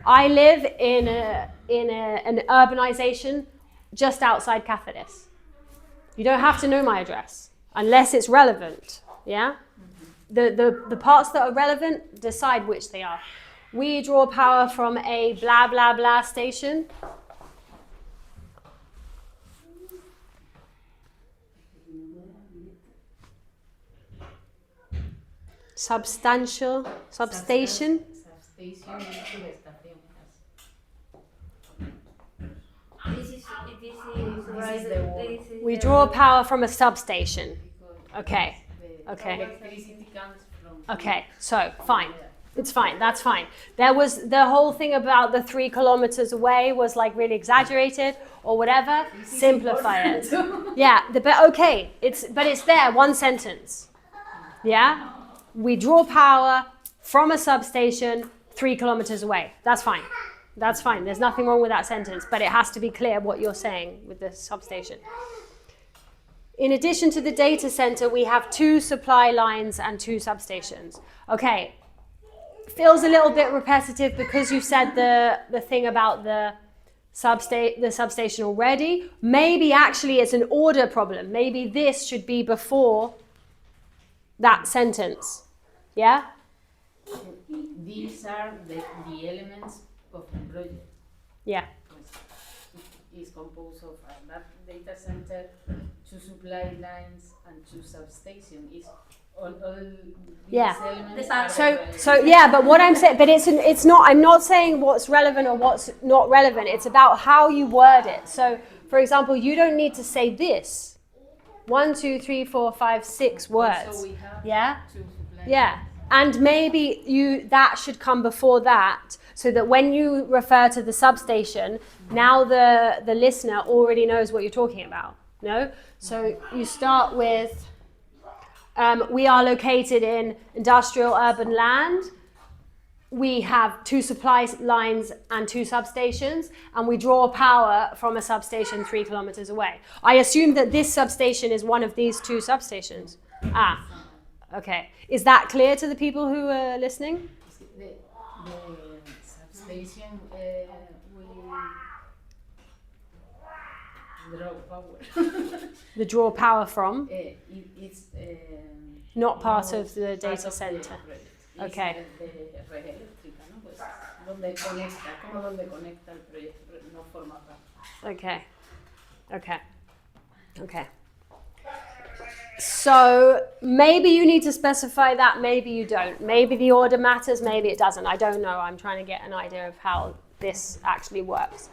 Speaker 1: I live in an urbanization just outside Cáceres. You don't have to know my address unless it's relevant, yeah? The parts that are relevant, decide which they are. We draw power from a blah, blah, blah station. Substation.
Speaker 5: Substation y subestación.
Speaker 2: This is
Speaker 5: the word.
Speaker 1: We draw power from a substation. Okay. Okay.
Speaker 5: Electricity comes from.
Speaker 1: Okay, so fine. It's fine, that's fine. There was the whole thing about the 3 kilometers away was like really exaggerated or whatever. Simplify it. Yeah, but okay, it's there, one sentence. Yeah? We draw power from a substation 3 kilometers away. That's fine. That's fine. There's nothing wrong with that sentence, but it has to be clear what you're saying with the substation. In addition to the data center, we have 2 supply lines and 2 substations. Okay, feels a little bit repetitive because you said the thing about the substation already. Maybe actually it's an order problem. Maybe this should be before that sentence. Yeah?
Speaker 5: these are the elements of the project.
Speaker 1: Yeah.
Speaker 5: It is composed of that data center, 2 supply lines, and 2 substations. Is all these
Speaker 1: Yeah.
Speaker 5: elements
Speaker 2: The
Speaker 5: are
Speaker 1: So yeah, but what I'm saying, but it's not. I'm not saying what's relevant or what's not relevant. It's about how you word it. So, for example, you don't need to say this. 1, 2, 3, 4, 5, 6 words.
Speaker 5: So we have
Speaker 1: Yeah.
Speaker 5: 2 supply
Speaker 1: Yeah.
Speaker 5: lines.
Speaker 1: And maybe that should come before that, so that when you refer to the substation, now the listener already knows what you're talking about. No? So you start with, we are located in industrial urban land. We have 2 supply lines and 2 substations, and we draw power from a substation 3 kilometers away. I assume that this substation is one of these 2 substations. Okay. Is that clear to the people who are listening?
Speaker 5: The substation we draw power.
Speaker 1: The draw power from,
Speaker 5: It's
Speaker 1: not part of the
Speaker 5: part
Speaker 1: data
Speaker 5: of
Speaker 1: center.
Speaker 5: the project.
Speaker 1: Okay.
Speaker 5: De red eléctrica, ¿no? Pues donde conecta, como donde conecta el proyecto, pero no forma parte.
Speaker 1: Okay. So maybe you need to specify that, maybe you don't. Maybe the order matters, maybe it doesn't. I don't know. I'm trying to get an idea of how this actually works.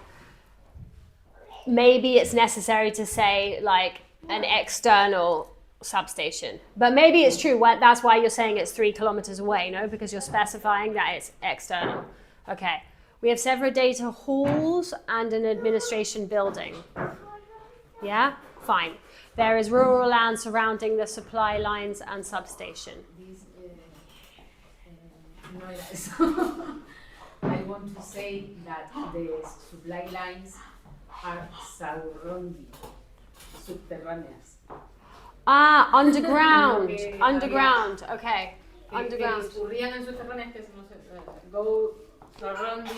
Speaker 1: Maybe it's necessary to say like an external substation. But maybe it's true. That's why you're saying it's 3 kilometers away, no? Because you're specifying that it's external. Okay. We have several data halls and an administration building. Yeah? Fine. There is rural land surrounding the supply lines and substation.
Speaker 5: This no era eso. I want to say that the supply lines are surrounding, subterráneas.
Speaker 1: Underground.
Speaker 5: Okay,
Speaker 1: Underground. Okay.
Speaker 5: Que
Speaker 1: Underground.
Speaker 5: discurrían en subterráneas, que no sé, go surrounded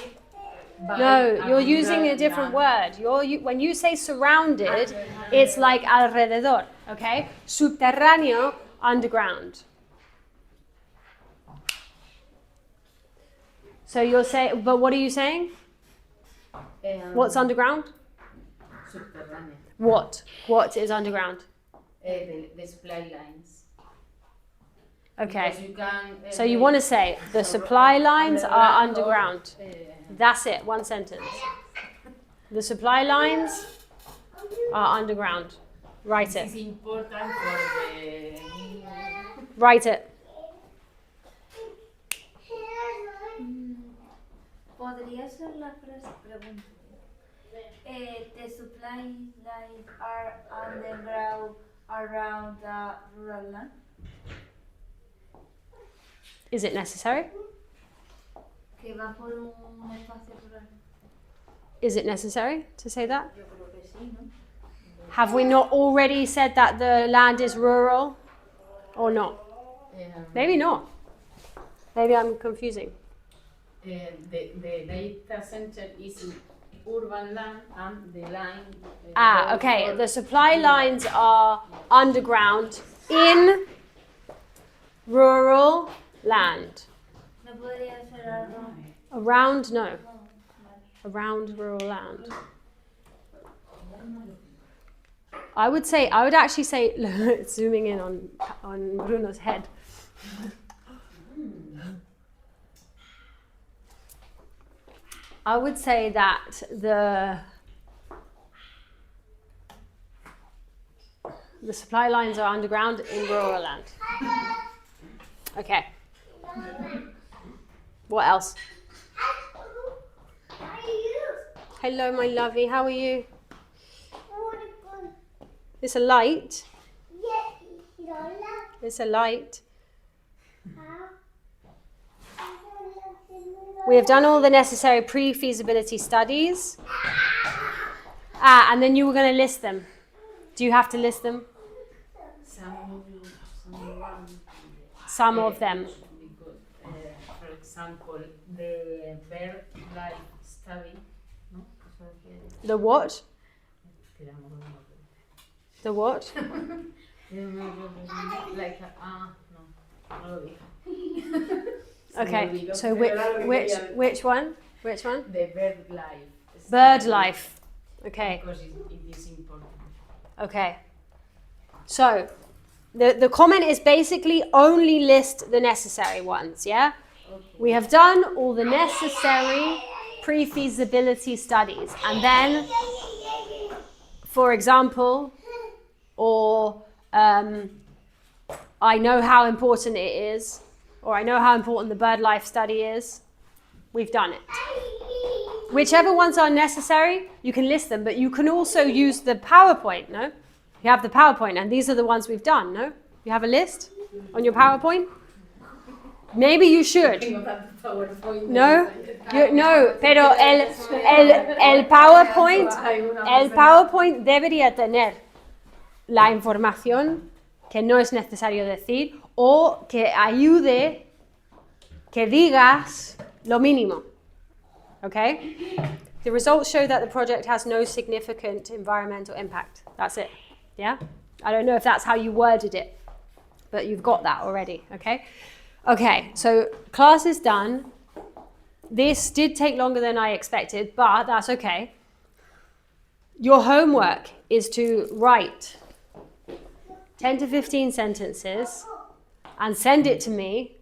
Speaker 5: by
Speaker 1: No, you're using a
Speaker 5: underground
Speaker 1: different
Speaker 5: land.
Speaker 1: word. When you say surrounded, it's like alrededor, okay? Subterráneo, underground. So you're saying, but what are you saying? What's underground?
Speaker 5: Subterránea.
Speaker 1: What is underground?
Speaker 5: The supply lines.
Speaker 1: Okay.
Speaker 5: Because you can,
Speaker 1: So you want to say the supply lines are underground.
Speaker 5: or,
Speaker 1: That's it, one sentence. The supply lines are underground. Write
Speaker 5: this is
Speaker 1: it.
Speaker 5: important for the
Speaker 1: Write it.
Speaker 2: ¿Podría ser la pregunta? The supply lines are underground around the rural land?
Speaker 1: Is it necessary?
Speaker 2: Que va por un espacio rural.
Speaker 1: Is it necessary to say that?
Speaker 2: Yo creo que sí, ¿no?
Speaker 1: Have we not already said that the land is rural or not? Maybe not. Maybe I'm confusing.
Speaker 5: the data center is in urban land and the line.
Speaker 1: Okay. The supply lines are underground in rural land.
Speaker 2: No podría ser algo.
Speaker 1: Around, no.
Speaker 2: No, vale.
Speaker 1: Around rural land. I would actually say, zooming in on Bruno's head. I would say that the supply lines are underground in rural land. Okay. What else? Hello, my lovey. How are you? It's a light. It's a light. We have done all the necessary pre-feasibility studies. And then you were going to list them. Do you have to list them? Some of them.
Speaker 5: Because, for example, the bird life study. No?
Speaker 1: The what? The what?
Speaker 5: Like, no lo dije. Se me
Speaker 1: Okay,
Speaker 5: olvidó,
Speaker 1: so
Speaker 5: pero era lo que
Speaker 1: which
Speaker 5: quería decir.
Speaker 1: which one? Which one?
Speaker 5: The bird life.
Speaker 1: Bird life. Okay.
Speaker 5: Because it is important.
Speaker 1: Okay. So the comment is basically only list the necessary ones, yeah?
Speaker 5: Okay.
Speaker 1: We have done all the necessary pre-feasibility studies. And then, for example, or I know how important it is, or I know how important the bird life study is. We've done it. Whichever ones are necessary, you can list them, but you can also use the PowerPoint, no? You have the PowerPoint, and these are the ones we've done, no? You have a list on your PowerPoint? Maybe you should.
Speaker 5: Tengo tanto PowerPoint.
Speaker 1: No? No, pero el PowerPoint debería tener la información que no es necesario decir o que ayude, que digas lo mínimo. Okay? The results show that the project has no significant environmental impact. That's it. Yeah? I don't know if that's how you worded it, but you've got that already. Okay? Okay, so class is done. This did take longer than I expected, but that's okay. Your homework is to write 10 to 15 sentences and send it to me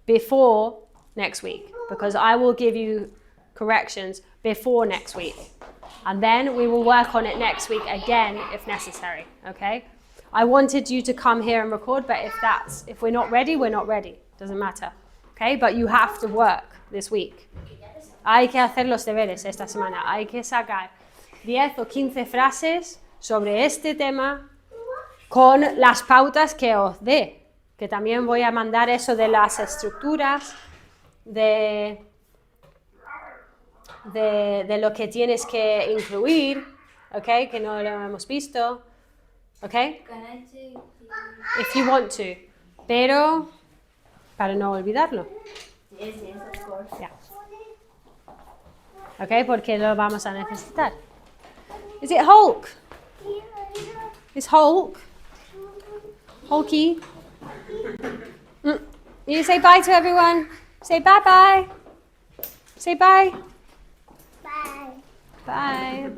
Speaker 1: before next week, because I will give you corrections before next week. And then we will work on it next week again if necessary, okay? I wanted you to come here and record, but if we're not ready, we're not ready. Doesn't matter, okay? But you have to work this week. Hay que hacer los deberes esta semana. Hay que sacar 10 o 15 frases sobre este tema con las pautas que os dé. Que también voy a mandar eso de las estructuras, de lo que tienes que incluir, ¿ok? Que no lo hemos visto, ¿ok?
Speaker 2: Can I check
Speaker 1: If you want to, pero para no olvidarlo,
Speaker 2: Yes, of course.
Speaker 1: yeah. ¿Ok? Porque lo vamos a necesitar. Is it Hulk? Is Hulk? Hulky? You say bye to everyone. Say bye-bye. Say bye.
Speaker 7: Bye.
Speaker 1: Bye.